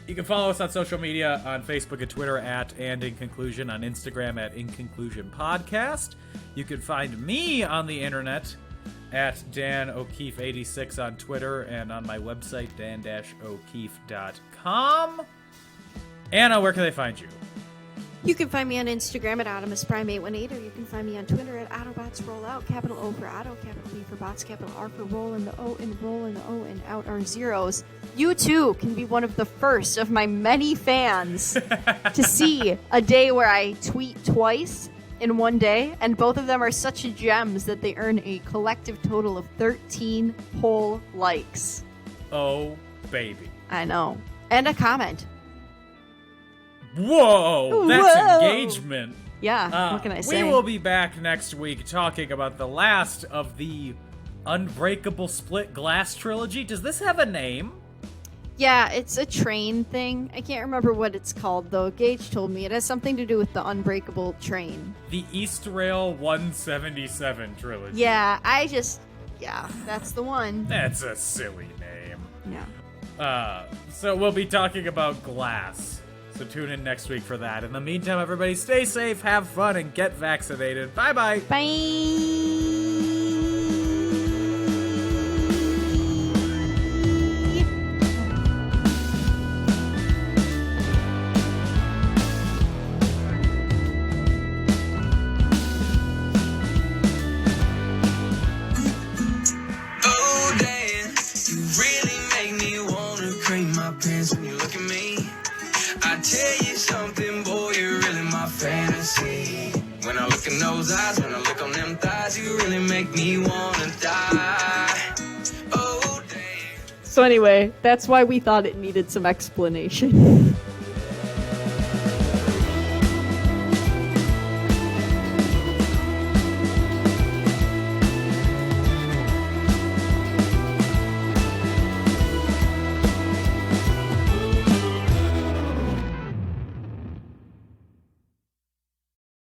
You can follow us on social media on Facebook and Twitter @and in conclusion, on Instagram @inconclusionpodcast. You can find me on the internet at Dan O'Keefe86 on Twitter and on my website dan-o'keefe.com. Anna, where can they find you? You can find me on Instagram at OptimusPrime818, or you can find me on Twitter at AutobotsRollout, capital O for Auto, capital B for Bots, capital R for Roll, and the O and Roll and the O and out are zeros. You too can be one of the first of my many fans to see a day where I tweet twice in one day, and both of them are such gems that they earn a collective total of 13 whole likes. Oh, baby. I know. And a comment. Whoa, that's engagement. Yeah, what can I say? We will be back next week talking about the last of the Unbreakable Split Glass trilogy. Does this have a name? Yeah, it's a train thing. I can't remember what it's called, though. Gage told me it has something to do with the Unbreakable train. The East Rail 177 trilogy. Yeah, that's the one. That's a silly name. Yeah. So we'll be talking about glass. So tune in next week for that. In the meantime, everybody stay safe, have fun, and get vaccinated. Bye-bye. Bye. Those eyes, when I look on them thighs, you really make me wanna die. Oh, damn. So anyway, that's why we thought it needed some explanation.